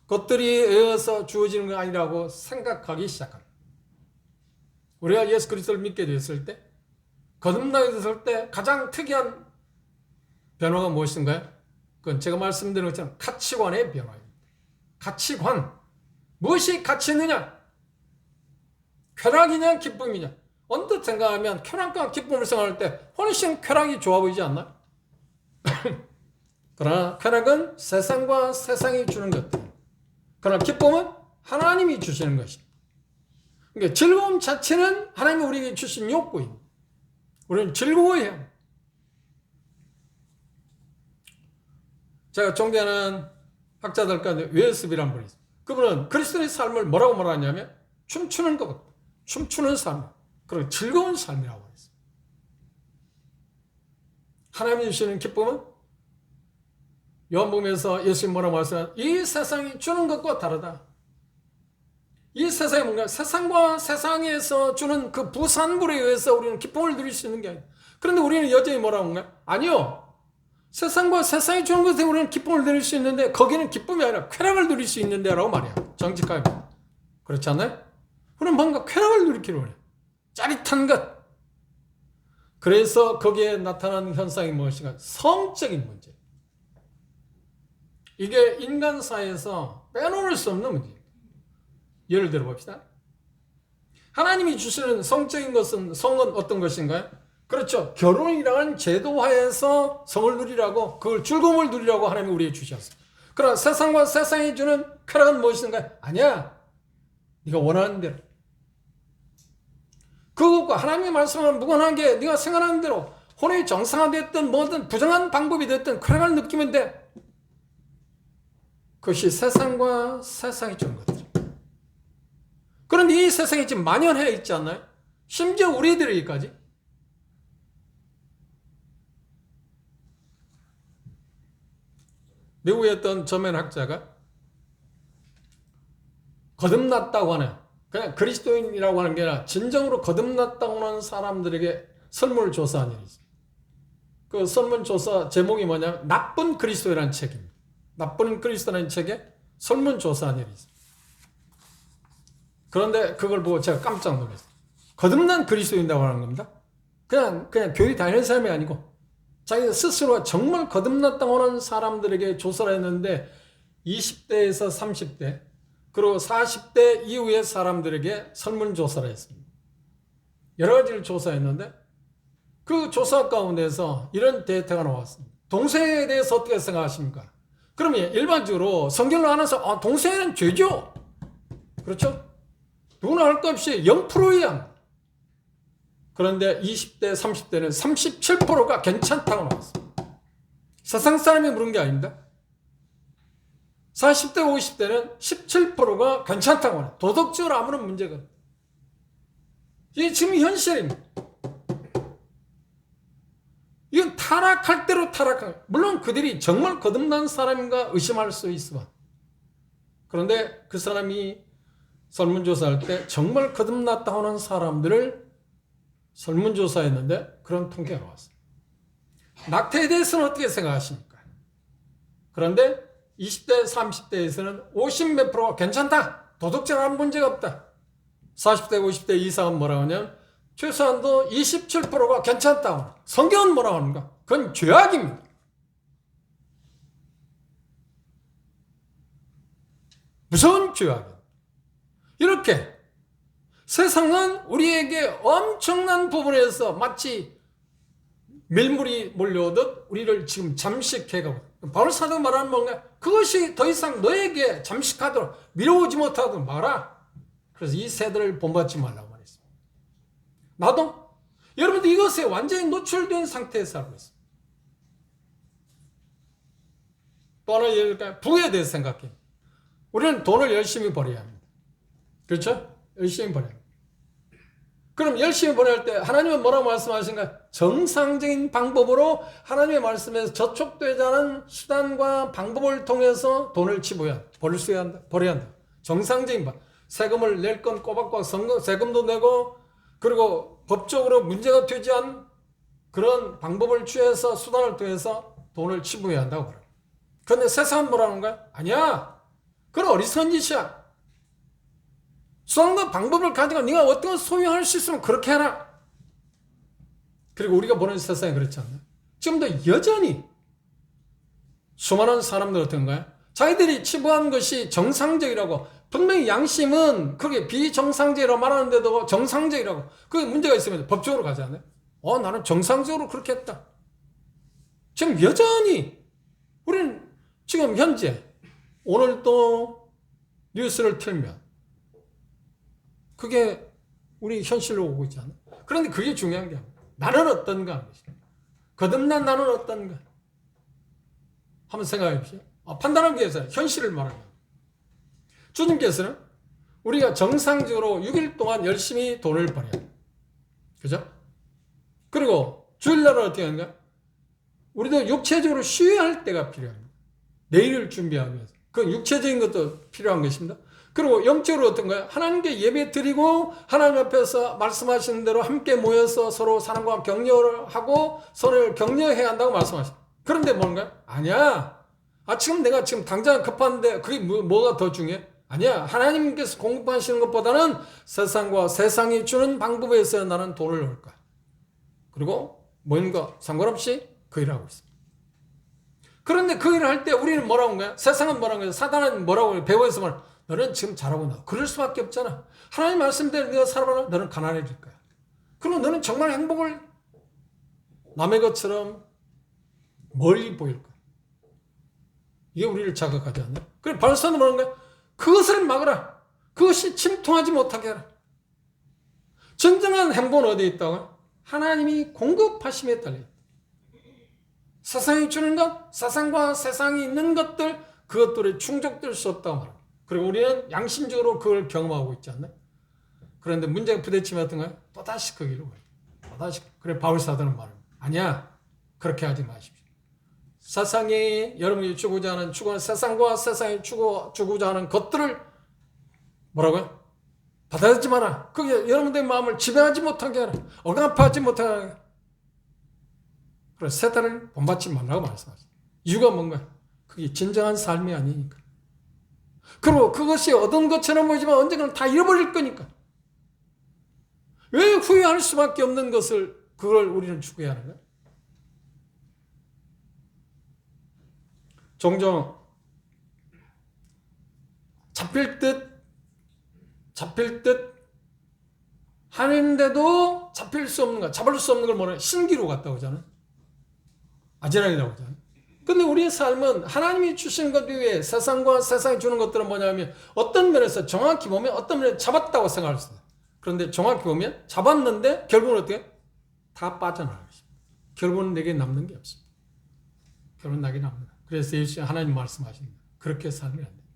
것들이 의해서 주어지는 거 아니라고 생각하기 시작합니다. 우리가 예수 그리스도를 믿게 되었을 때, 거듭나게 되었을 때 가장 특이한 변화가 무엇인가요? 그건 제가 말씀드린 것처럼 가치관의 변화입니다. 가치관. 무엇이 가치 있느냐? 쾌락이냐 기쁨이냐? 언뜻 생각하면 쾌락과 기쁨을 생각할 때 훨씬 쾌락이 좋아 보이지 않나요? 그러나 쾌락은 세상과 세상이 주는 것들. 그러나 기쁨은 하나님이 주시는 것입니다. 그러니까 즐거움 자체는 하나님이 우리에게 주신 욕구입니다. 우리는 즐거워해야 합니다. 제가 존경하는 학자들 가운데 웨스비라는 분이 있습니다. 그분은 그리스도의 삶을 뭐라고 말하냐면 춤추는 것, 춤추는 삶, 그리고 즐거운 삶이라고 했어요. 하나님이 주시는 기쁨은 요한복음에서 예수님 뭐라고 말씀하셨어요? 이 세상이 주는 것과 다르다. 이 세상이 뭔가 세상과 세상에서 주는 그 부산물에 의해서 우리는 기쁨을 누릴 수 있는 게 아니다. 그런데 우리는 여전히 뭐라고 하는가요? 아니요. 세상과 세상이 주는 것에 우리는 기쁨을 누릴 수 있는데 거기는 기쁨이 아니라 쾌락을 누릴 수 있는데 라고 말이야. 정직하게. 그렇지 않나요? 우리는 뭔가 쾌락을 누리기로 해. 짜릿한 것. 그래서 거기에 나타나는 현상이 무엇인가? 성적인 문제. 이게 인간 사회에서 빼놓을 수 없는 문제입니다. 예를 들어 봅시다. 하나님이 주시는 성적인 것은 성은 어떤 것인가요? 그렇죠. 결혼이라는 제도화에서 성을 누리라고, 그걸 즐거움을 누리라고 하나님이 우리에게 주셨어요. 그러나 세상과 세상이 주는 쾌락은 무엇인가요? 아니야. 네가 원하는 대로. 그것과 하나님이 말씀하는 무관하게 네가 생각하는 대로 혼이 정상화됐든 뭐든 부정한 방법이 됐든 쾌락을 느끼면 돼. 그것이 세상과 세상이 주는 것들. 그런데 이 세상에 지금 만연해 있지 않나요? 심지어 우리들에게까지. 미국의 어떤 저면학자가 거듭났다고 하는, 그냥 그리스도인이라고 하는 게 아니라 진정으로 거듭났다고 하는 사람들에게 설문을 조사한 일이 있어요. 그 설문조사 제목이 뭐냐면 나쁜 그리스도라는 책입니다. 나쁜 그리스도라는 책에 설문조사한 일이 있어요. 그런데 그걸 보고 제가 깜짝 놀랐어요. 거듭난 그리스도인이라고 하는 겁니다. 그냥 교회 다니는 사람이 아니고 자기 스스로가 정말 거듭났다고 하는 사람들에게 조사를 했는데 20대에서 30대 그리고 40대 이후의 사람들에게 설문조사를 했습니다. 여러 가지를 조사했는데 그 조사 가운데서 이런 데이터가 나왔습니다. 동성애에 대해서 어떻게 생각하십니까? 그러면 일반적으로 성경을 안에서 동성애는 죄죠. 그렇죠? 누구나 할 것 없이 0%이야. 그런데 20대, 30대는 37%가 괜찮다고 나왔습니다. 세상 사람이 물은 게 아닙니다. 40대, 50대는 17%가 괜찮다고 해요. 도덕적으로 아무런 문제가 없어요. 이게 지금 현실입니다. 이건 타락할 대로 타락한 거예요. 물론 그들이 정말 거듭난 사람인가 의심할 수 있어. 그런데 그 사람이 설문조사할 때 정말 거듭났다고 하는 사람들을 설문조사했는데 그런 통계가 나왔어요. 낙태에 대해서는 어떻게 생각하십니까? 그런데 20대, 30대에서는 50몇 프로가 괜찮다. 도덕적으로 아무 문제가 없다. 40대, 50대 이상은 뭐라고 하냐면 최소한도 27%가 괜찮다. 성경은 뭐라고 하는가? 그건 죄악입니다. 무서운 죄악입니다. 이렇게 세상은 우리에게 엄청난 부분에서 마치 밀물이 몰려오듯 우리를 지금 잠식해가고, 바울 사도가 말하는 뭔가, 그것이 더 이상 너에게 잠식하도록 밀어오지 못하도록 말아. 그래서 이 세대를 본받지 말라고 말했습니다. 나도 여러분들 이것에 완전히 노출된 상태에서 살고 있습니다. 또 하나 예를 들까, 부에 대해서 생각해. 우리는 돈을 열심히 벌어야 합니다. 그렇죠? 열심히 벌어야 합니다. 그럼 열심히 벌어야 할 때 하나님은 뭐라고 말씀하신가? 정상적인 방법으로 하나님의 말씀에서 저촉되지 않은 수단과 방법을 통해서 돈을 벌어야 한다. 정상적인 방법. 세금을 낼 건 꼬박꼬박 세금도 내고, 그리고 법적으로 문제가 되지 않은 그런 방법을 취해서 수단을 통해서 돈을 치부해야 한다고 말합니다. 그런데 세상은 뭐라는 거야? 아니야. 그건 어리석은 짓이야. 수단과 방법을 가지고 네가 어떤 걸 소유할 수 있으면 그렇게 해라. 그리고 우리가 보는 세상이 그렇지 않나요? 지금도 여전히 수많은 사람들 어떤 거야? 자기들이 치부한 것이 정상적이라고, 분명히 양심은 그게 비정상적이라고 말하는데도 정상적이라고, 그게 문제가 있으면 법적으로 가지 않아요? 나는 정상적으로 그렇게 했다. 지금 여전히 우리는 지금 현재 오늘도 뉴스를 틀면 그게 우리 현실로 오고 있지 않아요? 그런데 그게 중요한 게 아니에요. 나는 어떤가 하는 것이죠. 거듭난 나는 어떤가. 한번 생각해 보십시오. 판단하기 위해서 현실을 말합니다. 주님께서는 우리가 정상적으로 6일 동안 열심히 돈을 벌어야 돼요. 그죠? 그리고 주일날은 어떻게 하는가? 우리도 육체적으로 쉬어야 할 때가 필요합니다. 내일을 준비하기 위해서. 그 육체적인 것도 필요한 것입니다. 그리고 영적으로 어떤가요? 하나님께 예배 드리고 하나님 앞에서 말씀하시는 대로 함께 모여서 서로 사랑과 격려를 하고 서로를 격려해야 한다고 말씀하십니다. 그런데 뭔가요? 아니야. 지금 내가 지금 당장 급한데 그게 뭐가 더 중요해? 아니야. 하나님께서 공급하시는 것보다는 세상과 세상이 주는 방법에 있어야 나는 돈을 넣을 거야. 그리고 뭔가 상관없이 그 일을 하고 있습니다. 그런데 그 일을 할 때 우리는 뭐라고 한 거야? 세상은 뭐라고 해요? 사단은 뭐라고 해요? 배우에서 말 너는 지금 잘하고 있나? 그럴 수밖에 없잖아. 하나님 말씀대로 네가 살아봐라. 너는 가난해질 거야. 그럼 너는 정말 행복을 남의 것처럼 멀리 보일 거야. 이게 우리를 자극하지 않나요? 그래 바울사는 뭐라는 거야? 그것을 막으라. 그것이 침통하지 못하게 하라. 진정한 행복은 어디에 있다고? 하나님이 공급하심에 달려 있다. 세상이 주는 것, 세상과 세상이 있는 것들, 그것들이 충족될 수 없다고 말합니다. 그리고 우리는 양심적으로 그걸 경험하고 있지 않나요? 그런데 문제가 부딪히면 어떤가요? 또다시 그 길로 가요. 또다시. 그래 바울사도는 말합니다. 아니야. 그렇게 하지 마십시오. 세상이 여러분이 주고자 하는 세상과 세상이 주고자 하는 것들을 뭐라고요? 받아들이지 마라. 그게 여러분들의 마음을 지배하지 못하게 하라. 억압하지 못하게 하라. 그래서 세상을 본받지 말라고 말씀하셨어요. 이유가 뭔가? 그게 진정한 삶이 아니니까. 그리고 그것이 얻은 것처럼 보이지만 언젠가는 다 잃어버릴 거니까. 왜 후회할 수밖에 없는 것을 그걸 우리는 추구해야 하는 거야? 종종 잡힐 듯 하는데도 잡을 수 없는 걸 뭐라 신기루 같다고 하잖아요. 아지랑이라고 하잖아요. 근데 우리의 삶은 하나님이 주신 것 외에 세상과 세상이 주는 것들은 뭐냐면 어떤 면에서 정확히 보면 어떤 면에 잡았다고 생각할 수 있어요. 그런데 정확히 보면 잡았는데 결국은 어떻게? 다 빠져나가는 것입니다. 결국은 내게 남는 게 없습니다. 결국은 나게 남는다. 그래서 예수 하나님 말씀하십니다. 그렇게 살면 안 돼요.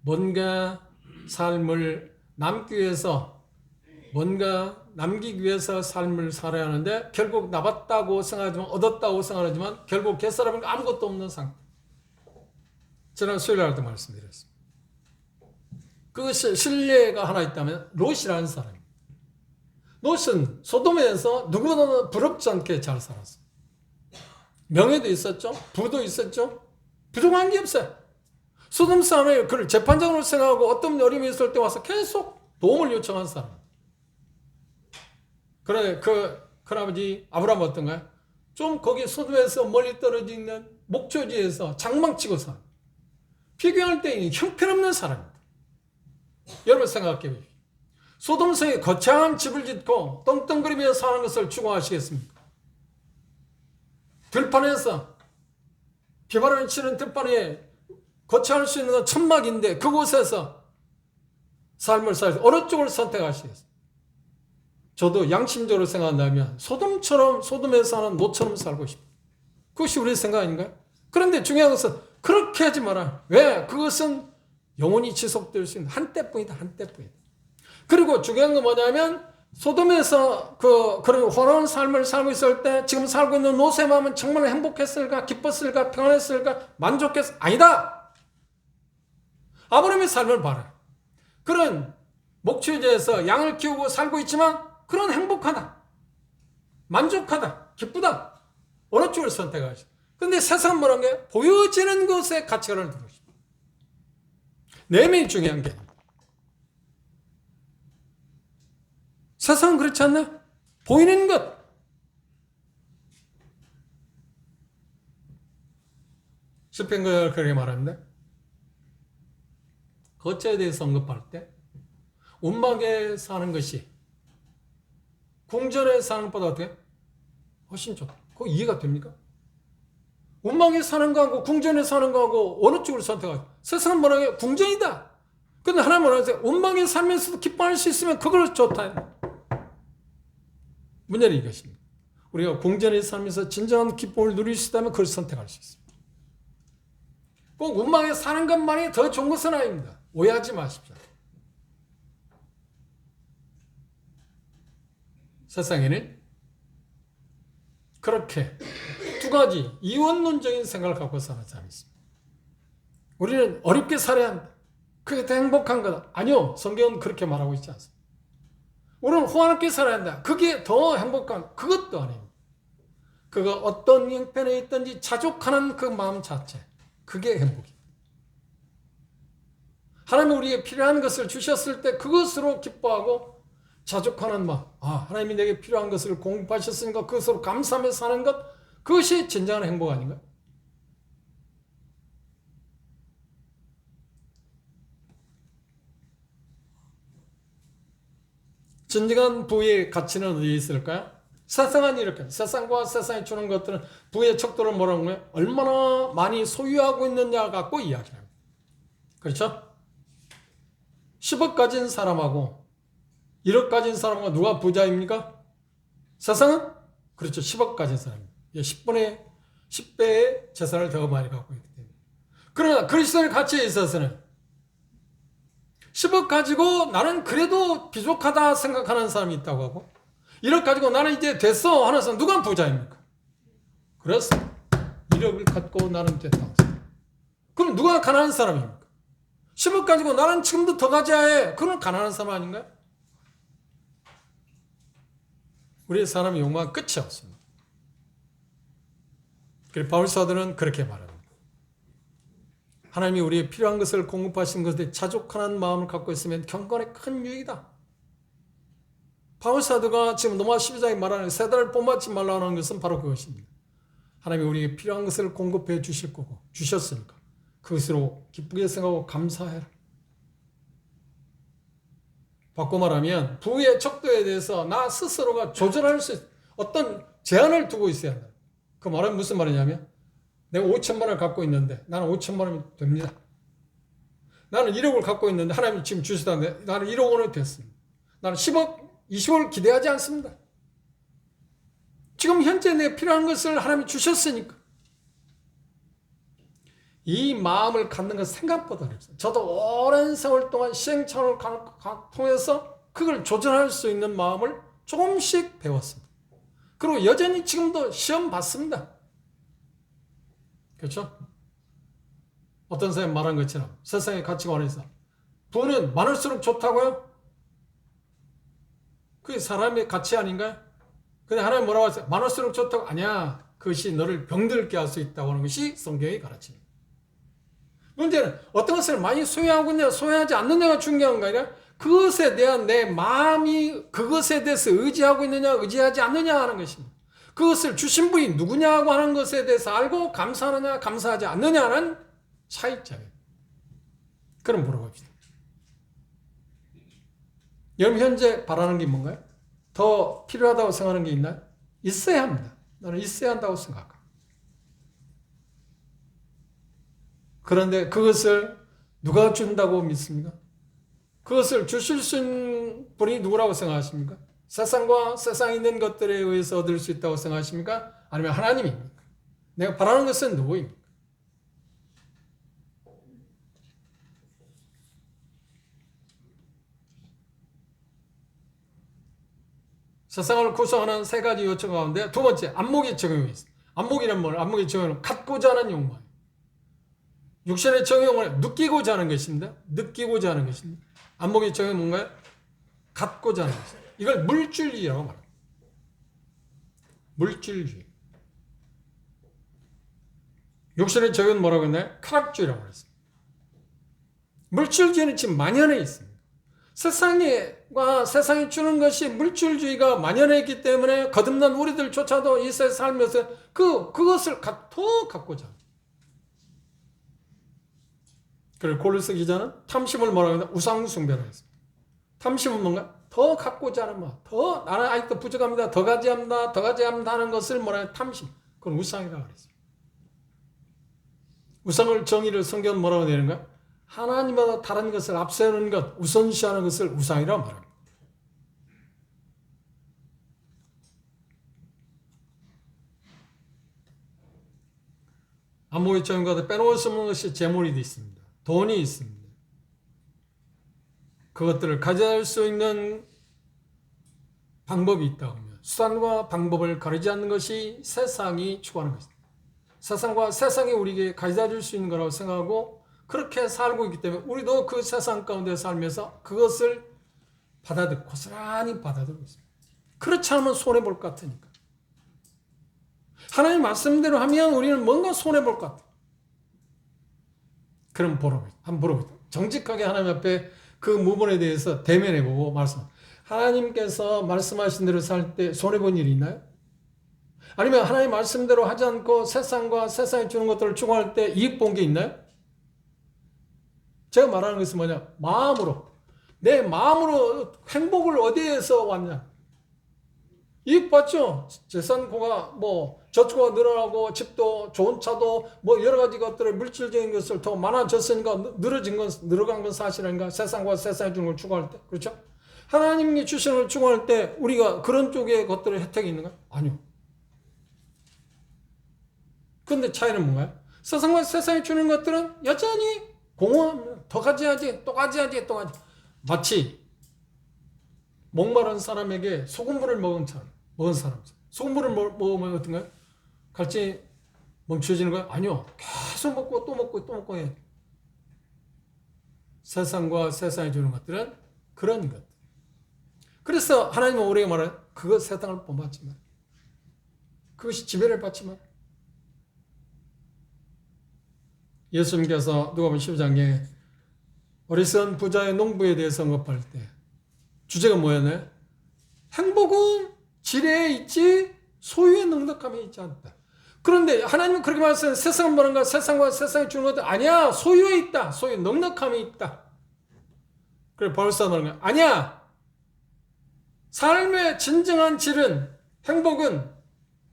뭔가 삶을 남기 위해서 남기기 위해서 삶을 살아야 하는데 결국 나봤다고 생각하지만 얻었다고 생각하지만 결국 갯사람은 아무것도 없는 상태. 지난 수요일 날 때 말씀드렸습니다. 그것이 신뢰가 하나 있다면 롯이라는 사람입니다. 롯은 소돔에서 누구보다 부럽지 않게 잘 살았어요. 명예도 있었죠. 부도 있었죠. 부족한 게 없어요. 소돔 사람을 그를 재판장으로 생각하고 어떤 어려움이 있을 때 와서 계속 도움을 요청한 사람. 그런데 그 아버지 아브라함 어떤가요? 좀 거기 소돔에서 멀리 떨어져 있는 목초지에서 장망치고 산 비교할 때 형편없는 사람입니다. 여러분 생각해 보십시오. 소돔성에 거창한 집을 짓고 떵떵거리며 사는 것을 추구하시겠습니까? 들판에서 비바람이 치는 들판에 거처할 수 있는 건 천막인데 그곳에서 삶을 살수 어느 쪽을 선택하시겠어요? 저도 양심적으로 생각한다면 소돔에 사는 노처럼 살고 싶어요. 그것이 우리의 생각 아닌가요? 그런데 중요한 것은 그렇게 하지 마라. 왜? 그것은 영원히 지속될 수 있는 한때뿐이다. 한때뿐이다. 그리고 중요한 건 뭐냐면 소돔에서 그런 혼란한 삶을 살고 있을 때 지금 살고 있는 롯의 마음은 정말 행복했을까? 기뻤을까? 평안했을까? 만족했을까? 아니다. 아브라함의 삶을 봐라. 그런 목초지에서 양을 키우고 살고 있지만 그런 행복하다. 만족하다. 기쁘다. 어느 쪽을 선택하시? 근데 세상은 뭐란 게 보여지는 것에 가치관을 두고 싶어. 내면이 중요한 게 아니야. 세상은 그렇지 않나? 보이는 것. 시편가 그렇게 말합니다. 거처에 대해서 언급할 때 운막에 사는 것이 궁전에 사는 것보다 어떻게? 훨씬 좋다. 그거 이해가 됩니까? 운막에 사는 거하고 궁전에 사는 거하고 어느 쪽을 선택하죠? 세상은 뭐라고 궁전이다. 근데 하나님 뭐라고 운막에 살면서도 기뻐할 수 있으면 그걸 좋다. 문제는 이것입니다. 우리가 궁전에 살면서 진정한 기쁨을 누릴 수 있다면 그걸 선택할 수 있습니다. 꼭 운막에 사는 것만이 더 좋은 것은 아닙니다. 오해하지 마십시오. 세상에는 그렇게 두 가지 이원론적인 생각을 갖고 사는 사람이 있습니다. 우리는 어렵게 살아야 한다. 그게 더 행복한 거다. 아니요. 성경은 그렇게 말하고 있지 않습니다. 우리는 호화롭게 살아야 한다. 그게 더 행복한 그것도 아닙니다. 그가 어떤 형편에 있든지 자족하는 그 마음 자체. 그게 행복입니다. 하나님이 우리에게 필요한 것을 주셨을 때 그것으로 기뻐하고 자족하는 마음. 하나님이 내게 필요한 것을 공급하셨으니까 그것으로 감사하며 사는 것. 그것이 진정한 행복 아닌가? 진정한 부의 가치는 어디에 있을까요? 세상은 이렇게 세상과 세상이 주는 것들은 부의 척도를 뭐라고 해요? 얼마나 많이 소유하고 있느냐 갖고 이야기합니다. 그렇죠? 10억 가진 사람하고 1억 가진 사람과 누가 부자입니까? 세상은? 그렇죠. 10억 가진 사람입니다. 10배의 재산을 더 많이 갖고 있기 때문에. 그러나 그리스도의 가치에 있어서는 10억 가지고 나는 그래도 부족하다 생각하는 사람이 있다고 하고 1억 가지고 나는 이제 됐어 하는 사람 누가 부자입니까? 그렇습니다. 1억을 갖고 나는 됐다고 생각합니다. 그럼 누가 가난한 사람입니까? 10억 가지고 나는 지금도 더 가져야 해. 그건 가난한 사람 아닌가요? 우리의 사람의 욕망은 끝이 없습니다. 그래서 바울 사도는 그렇게 말합니다. 하나님이 우리의 필요한 것을 공급하신 것에 자족하는 마음을 갖고 있으면 경건의 큰 유익이다. 바울 사도가 지금 로마 12장에 말하는 세 달을 본받지 말라는 것은 바로 그것입니다. 하나님이 우리에게 필요한 것을 공급해 주실 거고 주셨으니까 그것으로 기쁘게 생각하고 감사해라. 바꿔 말하면 부의 척도에 대해서 나 스스로가 조절할 수 있는 어떤 제한을 두고 있어야 한다. 그 말은 무슨 말이냐면 내가 5천만 원을 갖고 있는데 나는 5천만 원이 됩니다. 나는 1억을 갖고 있는데 하나님이 지금 주시다는데 나는 1억 원이 됐습니다. 나는 10억, 20억을 기대하지 않습니다. 지금 현재 내가 필요한 것을 하나님이 주셨으니까. 이 마음을 갖는 것은 생각보다 어렵습니다. 저도 오랜 세월 동안 시행착오를 통해서 그걸 조절할 수 있는 마음을 조금씩 배웠습니다. 그리고 여전히 지금도 시험 받습니다. 그렇죠? 어떤 사람이 말한 것처럼 세상의 가치관에서 부는 많을수록 좋다고요? 그게 사람의 가치 아닌가요? 근데 하나님 뭐라고 하세요? 많을수록 좋다고? 아니야. 그것이 너를 병들게 할 수 있다고 하는 것이 성경의 가르침입니다. 문제는 어떤 것을 많이 소유하고 있냐 소유하지 않느냐가 중요한 거 아니라 그것에 대한 내 마음이 그것에 대해서 의지하고 있느냐 의지하지 않느냐 하는 것입니다. 그것을 주신 분이 누구냐고 하는 것에 대해서 알고 감사하느냐 감사하지 않느냐는 차이점이에요. 그럼 물어봅시다. 여러분 현재 바라는 게 뭔가요? 더 필요하다고 생각하는 게 있나요? 있어야 합니다. 나는 있어야 한다고 생각합니다. 그런데 그것을 누가 준다고 믿습니까? 그것을 주실 수 있는 분이 누구라고 생각하십니까? 세상과 세상에 있는 것들에 의해서 얻을 수 있다고 생각하십니까? 아니면 하나님입니까? 내가 바라는 것은 누구입니까? 세상을 구성하는 세 가지 요청 가운데 두 번째, 안목의 적용이 있습니다. 안목이란 뭐예요? 안목의 적용은 갖고자 하는 욕망. 육신의 적용을 느끼고자 하는 것입니다. 느끼고자 하는 것입니다. 안목의 적용은 뭔가요? 갖고자 하는 것입니다. 이걸 물질주의라고 말합니다. 물질주의. 육신의 적용은 뭐라고 했나요? 쾌락주의라고 했습니다. 물질주의는 지금 만연해 있습니다. 세상이 주는 것이 물질주의가 만연해 있기 때문에 거듭난 우리들조차도 이 세상에 살면서 그것을 더 갖고자 합니다. 그리고 골로새 기자는 탐심을 뭐라고 했나? 우상숭배라고 했습니다. 탐심은 뭔가? 더 갖고자 하는 것. 나는 아직도 부족합니다. 더 가져야 합니다 하는 것을 뭐라고 해요? 탐심. 그건 우상이라고 그랬습니다. 우상을 정의를 성경은 뭐라고 내는가? 하나님보다 다른 것을 앞세우는 것, 우선시하는 것을 우상이라고 말합니다. 안목의 적용과도 빼놓을 수 없는 것이 재물이 있습니다. 돈이 있습니다. 그것들을 가져갈 수 있는 방법이 있다고 하면 수단과 방법을 가리지 않는 것이 세상이 추구하는 것입니다. 세상과 세상이 우리에게 가져다 줄 수 있는 거라고 생각하고 그렇게 살고 있기 때문에 우리도 그 세상 가운데 살면서 그것을 고스란히 받아들이고 있습니다. 그렇지 않으면 손해볼 것 같으니까. 하나님 말씀대로 하면 우리는 뭔가 손해볼 것 같아. 그럼 한번 물어보죠. 정직하게 하나님 앞에 그 부분에 대해서 대면해보고 하나님께서 말씀하신 대로 살 때 손해본 일이 있나요? 아니면 하나님 말씀대로 하지 않고 세상과 세상이 주는 것들을 추구할 때 이익 본 게 있나요? 제가 말하는 것은 뭐냐? 내 마음으로 행복을 어디에서 왔냐? 이익 봤죠? 재산고가 저축가 늘어나고 집도 좋은 차도 여러 가지 것들을 물질적인 것을 더 많아졌으니까 늘어간 건 사실인가? 세상과 세상이 주는 걸 추구할 때. 그렇죠? 하나님이 주시는 걸 추구할 때 우리가 그런 쪽의 것들의 혜택이 있는가? 아니요. 근데 차이는 뭔가요? 세상과 세상이 주는 것들은 여전히 공허합니다. 더 가져야지, 또 가져야지, 또 가져야지. 마치 목마른 사람에게 소금물을 먹은 사람. 소금물을 먹으면 어떤가요? 갈증이 멈춰지는 거예요? 아니요. 계속 먹고 또 먹고 또 먹고 해요. 세상과 세상이 주는 것들은 그런 것. 그래서 하나님은 우리에게 말해요. 그것 세상을 본받지만 그것이 지배를 받지만 예수님께서 누가복음 12장에 어리석은 부자의 농부에 대해서 언급할 때 주제가 뭐였나요? 행복은 지레에 있지 소유의 넉넉함에 있지 않다. 그런데 하나님은 그렇게 말씀하세요. 세상은 뭐는가? 세상과 세상이 주는 것들 아니야. 소유에 있다. 소유 넉넉함에 있다. 그래 바울사 말하는 거야. 아니야. 삶의 진정한 질은 행복은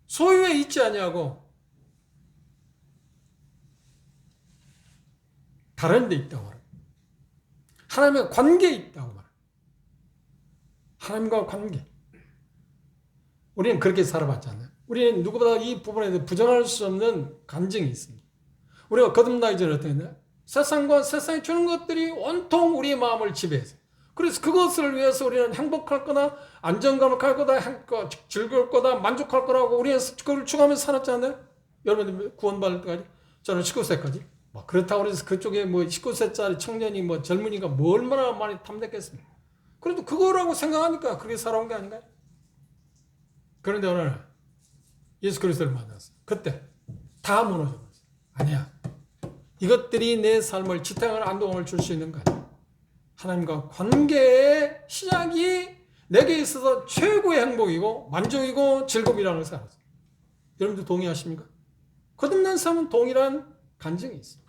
소유에 있지 아니하고 다른 데 있다고 말합니다. 하나님과 관계에 있다고 말합니다. 하나님과 관계. 우리는 그렇게 살아봤지 않나요? 우리는 누구보다 이 부분에 대해 부정할 수 없는 간증이 있습니다. 우리가 거듭나기 전에 어떻게 했나요? 세상과 세상이 주는 것들이 온통 우리의 마음을 지배해서 그래서 그것을 위해서 우리는 행복할 거다, 안정감을 갈 거다, 즐거울 거다, 만족할 거라고 우리는 그걸 추구하면서 살았지 않나요? 여러분들 구원받을 때까지 저는 19세까지 그렇다고 해서 그쪽에 19세짜리 청년이 젊은이가 얼마나 많이 탐냈겠습니까? 그래도 그거라고 생각하니까 그렇게 살아온 게 아닌가요? 그런데 어느 날 예수 그리스도를 만났어요. 그때 다 무너져버렸어요. 아니야. 이것들이 내 삶을 지탱하는 안동을 줄 수 있는 거 아니야. 하나님과 관계의 시작이 내게 있어서 최고의 행복이고 만족이고 즐거움이라는 것을 알았어요. 여러분들 동의하십니까? 거듭난 삶은 동일한 간증이 있어요.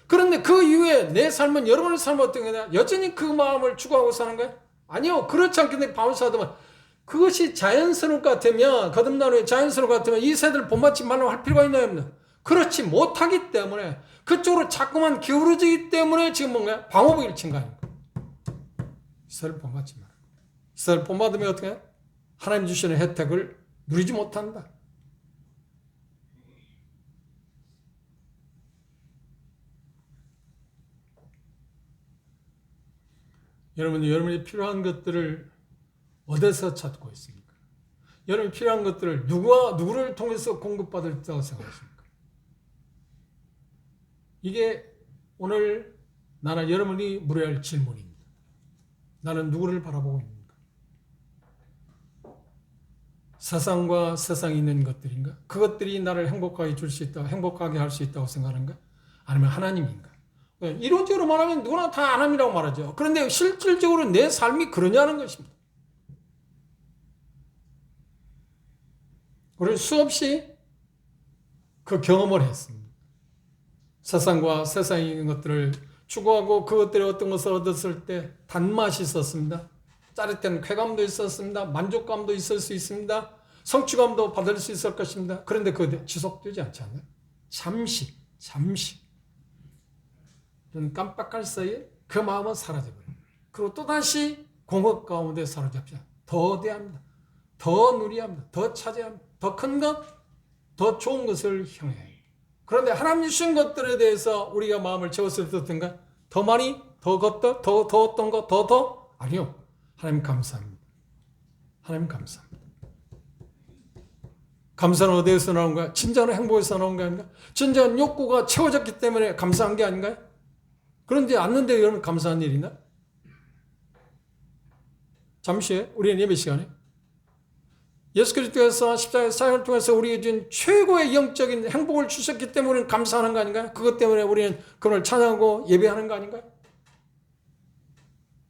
그런데 그 이후에 내 삶은 여러분의 삶은 어떤 거냐? 여전히 그 마음을 추구하고 사는 거야? 아니요. 그렇지 않겠는데 바울사도만 그것이 자연스러울 것 같으면 거듭난 후에 자연스러울 것 같으면 이 세대를 본받지 말라고 할 필요가 있나요? 없나요? 그렇지 못하기 때문에 그쪽으로 자꾸만 기울어지기 때문에 지금 뭔가 방어복을 친 거 아닙니까? 이스라엘 본받지 마라. 이스라엘 본받으면 어떻게 해? 하나님 주시는 혜택을 누리지 못한다. 여러분이 필요한 것들을 어디서 찾고 있습니까? 여러분이 필요한 것들을 누구를 통해서 공급받을 있다고 생각하십니까? 이게 오늘 나는 여러분이 물어야 할 질문입니다. 나는 누구를 바라보고 있는가? 세상과 세상에 있는 것들인가? 그것들이 나를 행복하게 줄 수 있다, 행복하게 할 수 있다고 생각하는가? 아니면 하나님인가? 이론적으로 말하면 누구나 다 하나님이라고 말하죠. 그런데 실질적으로 내 삶이 그러냐는 것입니다. 우리는 수없이 그 경험을 했습니다. 세상과 세상에 있는 것들을 추구하고 그것들의 어떤 것을 얻었을 때 단맛이 있었습니다. 짜릿한 쾌감도 있었습니다. 만족감도 있을 수 있습니다. 성취감도 받을 수 있을 것입니다. 그런데 그게 지속되지 않지 않나요? 잠시 깜빡할 사이에 그 마음은 사라져버려요. 그리고 또다시 공허 가운데 사로잡지 않아요. 더 대합니다. 더 누리합니다. 더 차지합니다. 더 큰 것, 더 좋은 것을 향해. 그런데 하나님 주신 것들에 대해서 우리가 마음을 채웠을 때 어떤가? 더 많이, 더 걷다, 더 어떤 거, 더? 아니요. 하나님 감사합니다. 하나님 감사합니다. 감사는 어디에서 나온 거야? 진정한 행복에서 나온 게 아닌가? 진정한 욕구가 채워졌기 때문에 감사한 게 아닌가요? 그런데 않는데 여러분 감사한 일이 있나? 잠시 우리는 예배 시간에 예수 그리스도께서 십자가의 사역을 통해서 우리에게 준 최고의 영적인 행복을 주셨기 때문에 우리는 감사하는 거 아닌가요? 그것 때문에 우리는 그분을 찬양하고 예배하는 거 아닌가요?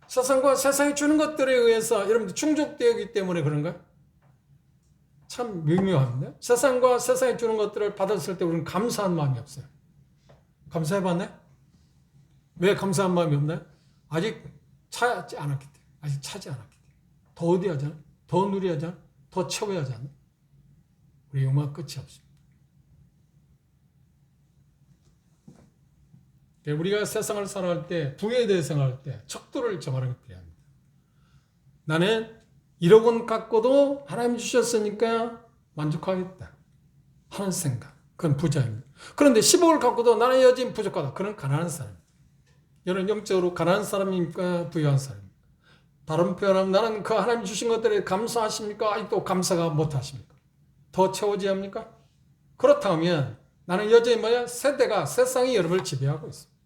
세상과 세상이 주는 것들에 의해서 여러분들 충족되기 때문에 그런가요? 참 미묘합니다. 세상과 세상이 주는 것들을 받았을 때 우리는 감사한 마음이 없어요. 감사해봤네? 왜 감사한 마음이 없나요? 아직 차지 않았기 때문에. 아직 차지 않았기 때문에. 더 어디하잖아? 더 누리하잖아? 더 채워야 하잖아? 우리 영광 끝이 없습니다. 우리가 세상을 살아갈 때, 부에 대해 생각할 때 척도를 정하는 게 필요합니다. 나는 1억 원 갖고도 하나님 주셨으니까 만족하겠다 하는 생각, 그건 부자입니다. 그런데 10억을 갖고도 나는 여전히 부족하다, 그건 가난한 사람입니다. 여러분 영적으로 가난한 사람입니까? 부유한 사람입니까? 다른 표현하면 나는 그 하나님 주신 것들에 감사하십니까? 아직도 감사가 못하십니까? 더 채워져야 합니까? 그렇다면 나는 여전히 세대가 세상이 여러분을 지배하고 있습니다.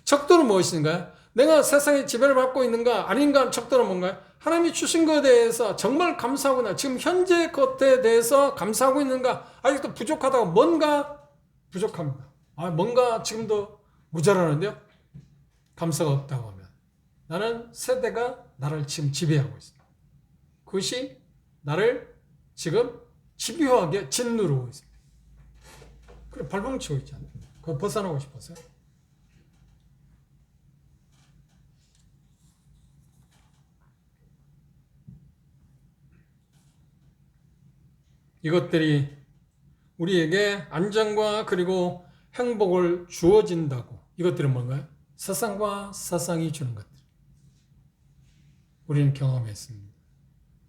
척도는 무엇인가요? 내가 세상에 지배를 받고 있는가 아닌가 척도는 뭔가요? 하나님이 주신 것에 대해서 정말 감사하구나. 지금 현재 것에 대해서 감사하고 있는가? 아직도 부족하다고 뭔가 부족합니다. 뭔가 지금도 모자라는데요? 감사가 없다고 하면 나는 세대가 나를 지금 지배하고 있습니다. 그것이 나를 지금 집요하게 짓누르고 있습니다. 그래 발봉치고 있잖아요. 그거 벗어나고 싶어서요. 이것들이 우리에게 안정과 그리고 행복을 주어진다고. 이것들은 뭔가요? 세상과 세상이 주는 것들. 우리는 경험했습니다.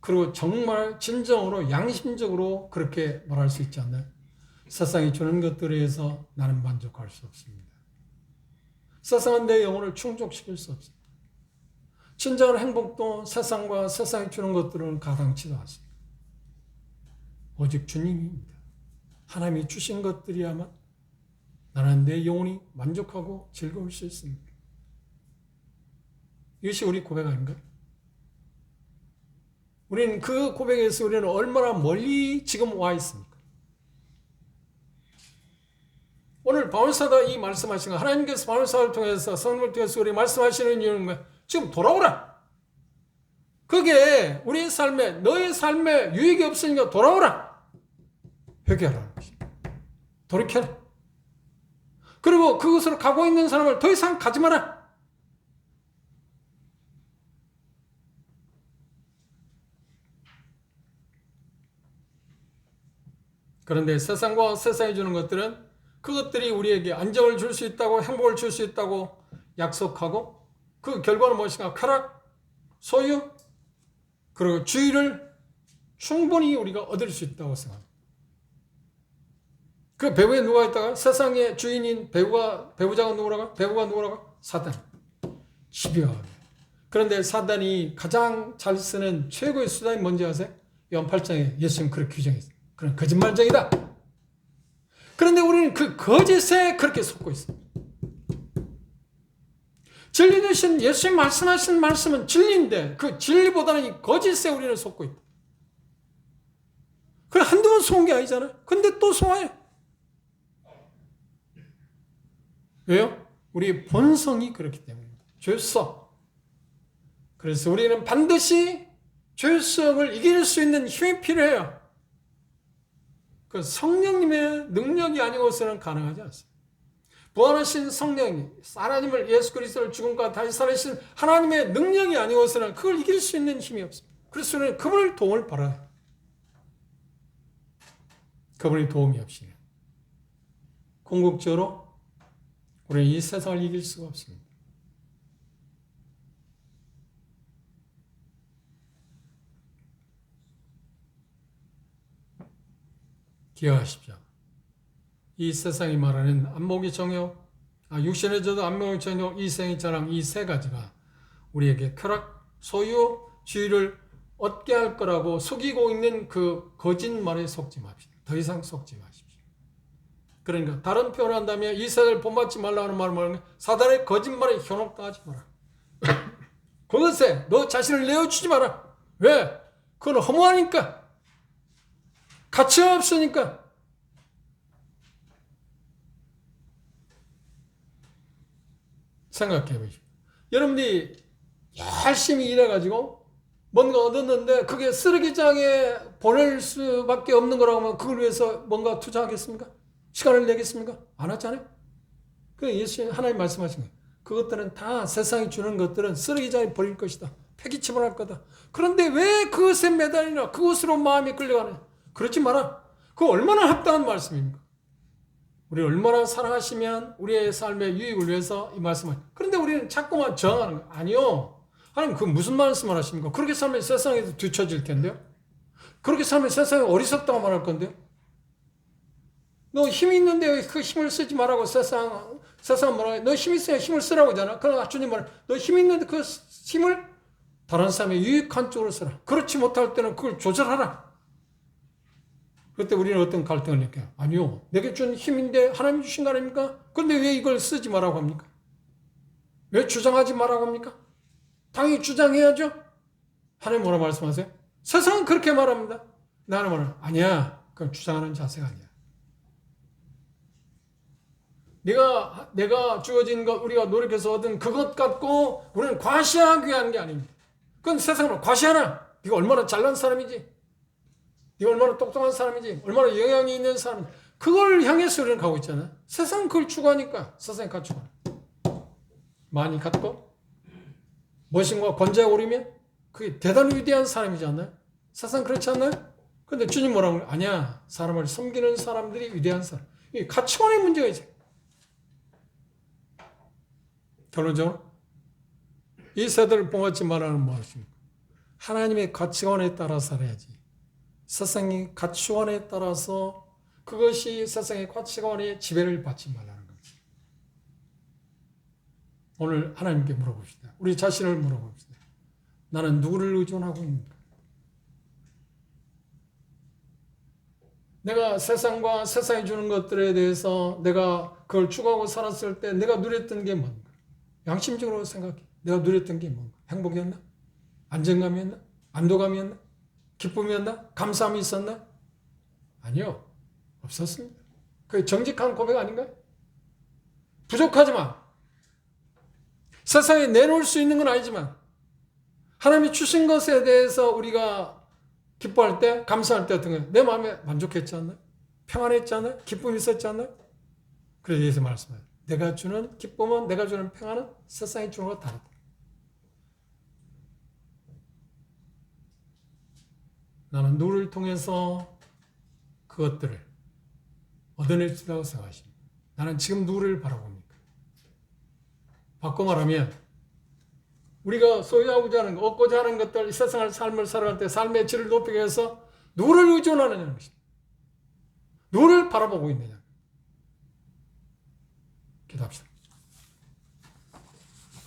그리고 정말 진정으로 양심적으로 그렇게 말할 수 있지 않나요? 세상이 주는 것들에 의해서 나는 만족할 수 없습니다. 세상은 내 영혼을 충족시킬 수 없습니다. 진정한 행복도 세상과 세상이 주는 것들은 가당치도 않습니다. 오직 주님입니다. 하나님이 주신 것들이야만 나는 내 영혼이 만족하고 즐거울 수 있습니다. 이것이 우리 고백 아닌가요? 우리는 그 고백에서 우리는 얼마나 멀리 지금 와 있습니까? 오늘 바울사가 이 말씀하신 거, 하나님께서 바울사를 통해서 성령을 통해서 우리 말씀하시는 이유는 뭐야? 지금 돌아오라. 그게 우리 삶에, 너의 삶에 유익이 없으니까 돌아오라. 회개하라는 것입니다. 돌이켜라. 그리고 그것으로 가고 있는 사람을 더 이상 가지 마라. 그런데 세상과 세상이 주는 것들은 그것들이 우리에게 안정을 줄 수 있다고, 행복을 줄 수 있다고 약속하고, 그 결과는 무엇인가? 쾌락, 소유, 그리고 주의를 충분히 우리가 얻을 수 있다고 생각합니다. 그 배후에 누가 있다가? 세상의 주인인 배우자가 누구라고? 배우가 누구라고? 사단. 집요하게. 그런데 사단이 가장 잘 쓰는 최고의 수단이 뭔지 아세요? 요한 8장에 예수님 그렇게 규정했어요. 그런 거짓말쟁이다. 그런데 우리는 그 거짓에 그렇게 속고 있습니다. 진리 되신 예수님 말씀하신 말씀은 진리인데 그 진리보다는 이 거짓에 우리는 속고 있다. 그래 한두 번 속은 게 아니잖아요. 근데 또 속아요. 왜요? 우리 본성이 그렇기 때문입니다. 죄성. 그래서 우리는 반드시 죄성을 이길 수 있는 힘이 필요해요. 그 성령님의 능력이 아니고서는 가능하지 않습니다. 부활하신 성령이 하나님을 예수 그리스도를 죽음과 다시 살리신 하나님의 능력이 아니고서는 그걸 이길 수 있는 힘이 없습니다. 그래서 우리는 그분의 도움을 바라요. 그분의 도움이 없이 궁극적으로 우리는 이 세상을 이길 수가 없습니다. 기억하십시오. 이 세상이 말하는 안목의 정욕, 육신의 저도 안목의 정욕, 이생의 자랑, 이 세 가지가 우리에게 쾌락, 소유, 지위를 얻게 할 거라고 속이고 있는 그 거짓말에 속지 맙시다. 더 이상 속지 마십시오. 그러니까 다른 표현을 한다면 이 세상을 본받지 말라는 말을 말하는 사단의 거짓말에 현혹당하지 마라. 그것에 너 자신을 내어주지 마라. 왜? 그건 허무하니까. 가치가 없으니까. 생각해 보십시오. 여러분들이 열심히 일해가지고 뭔가 얻었는데 그게 쓰레기장에 보낼 수밖에 없는 거라고 하면 그걸 위해서 뭔가 투자하겠습니까? 시간을 내겠습니까? 안 하잖아요. 그 예수 하나님 말씀하신 거예요. 그것들은 다 세상이 주는 것들은 쓰레기장에 버릴 것이다. 폐기침을 할 거다. 그런데 왜 그것에 매달리나? 그것으로 마음이 끌려가느냐? 그렇지 마라. 그거 얼마나 합당한 말씀입니까? 우리 얼마나 사랑하시면 우리의 삶의 유익을 위해서 이 말씀을. 그런데 우리는 자꾸만 저항하는 거예요. 아니요. 하나님 그 무슨 말씀을 하십니까? 그렇게 살면 세상에도 뒤처질 텐데요. 그렇게 살면 세상에 어리석다고 말할 건데요. 너 힘이 있는데 그 힘을 쓰지 말라고 세상 뭐라 너 힘 있어야 힘을 쓰라고 하잖아. 그러나 주님 말은 너 힘이 있는데 그 힘을 다른 사람의 유익한 쪽으로 쓰라. 그렇지 못할 때는 그걸 조절하라. 그때 우리는 어떤 갈등을 느껴요? 아니요. 내게 준 힘인데 하나님이 주신 거 아닙니까? 그런데 왜 이걸 쓰지 말라고 합니까? 왜 주장하지 말라고 합니까? 당연히 주장해야죠. 하나님 뭐라 말씀하세요? 세상은 그렇게 말합니다. 나는 말은 아니야. 그건 주장하는 자세가 아니야. 내가 주어진 것, 우리가 노력해서 얻은 그것 갖고 우리는 과시하기 위한 게 아닙니다. 그건 세상으로 과시하나? 네가 얼마나 잘난 사람이지? 네가 얼마나 똑똑한 사람이지? 얼마나 영향이 있는 사람이지? 그걸 향해서 우리는 가고 있잖아. 세상은 그걸 추구하니까 세상이 갖추고 많이 갖고 멋있과 권좌에 오르면 그게 대단히 위대한 사람이지 않나요? 세상 그렇지 않나요? 근데 주님 뭐라고 그래요? 아니야. 사람을 섬기는 사람들이 위대한 사람. 이 가치관의 문제가 있어요. 결론적으로 이 세대를 본받지 말라는 무엇입니까? 하나님의 가치관에 따라 살아야지. 세상의 가치관에 따라서 그것이 세상의 가치관의 지배를 받지 말라는 거지. 오늘 하나님께 물어봅시다. 우리 자신을 물어봅시다. 나는 누구를 의존하고 있는가? 내가 세상과 세상이 주는 것들에 대해서 내가 그걸 추구하고 살았을 때 내가 누렸던 게 뭔가? 양심적으로 생각해. 내가 누렸던 게 뭔가? 행복이었나? 안정감이었나? 안도감이었나? 기쁨이었나? 감사함이 있었나? 아니요. 없었습니다. 그게 정직한 고백 아닌가요? 부족하지만 세상에 내놓을 수 있는 건 아니지만 하나님이 주신 것에 대해서 우리가 기뻐할 때, 감사할 때 어떤 거예요? 내 마음에 만족했지 않나요? 평안했지 않나요? 기쁨이 있었지 않나요? 그래서 예수 말씀해요. 내가 주는 기쁨은, 내가 주는 평안은 세상이 주는 것과 다르다. 나는 누구를 통해서 그것들을 얻어낼 수 있다고 생각하십니까? 나는 지금 누구를 바라봅니까? 바꿔 말하면 우리가 소유하고자 하는 것, 얻고자 하는 것들, 이 세상을 삶을 살아갈 때 삶의 질을 높이기 위해서 누구를 의존하느냐는 것입니다. 누구를 바라보고 있느냐. 기도합시다.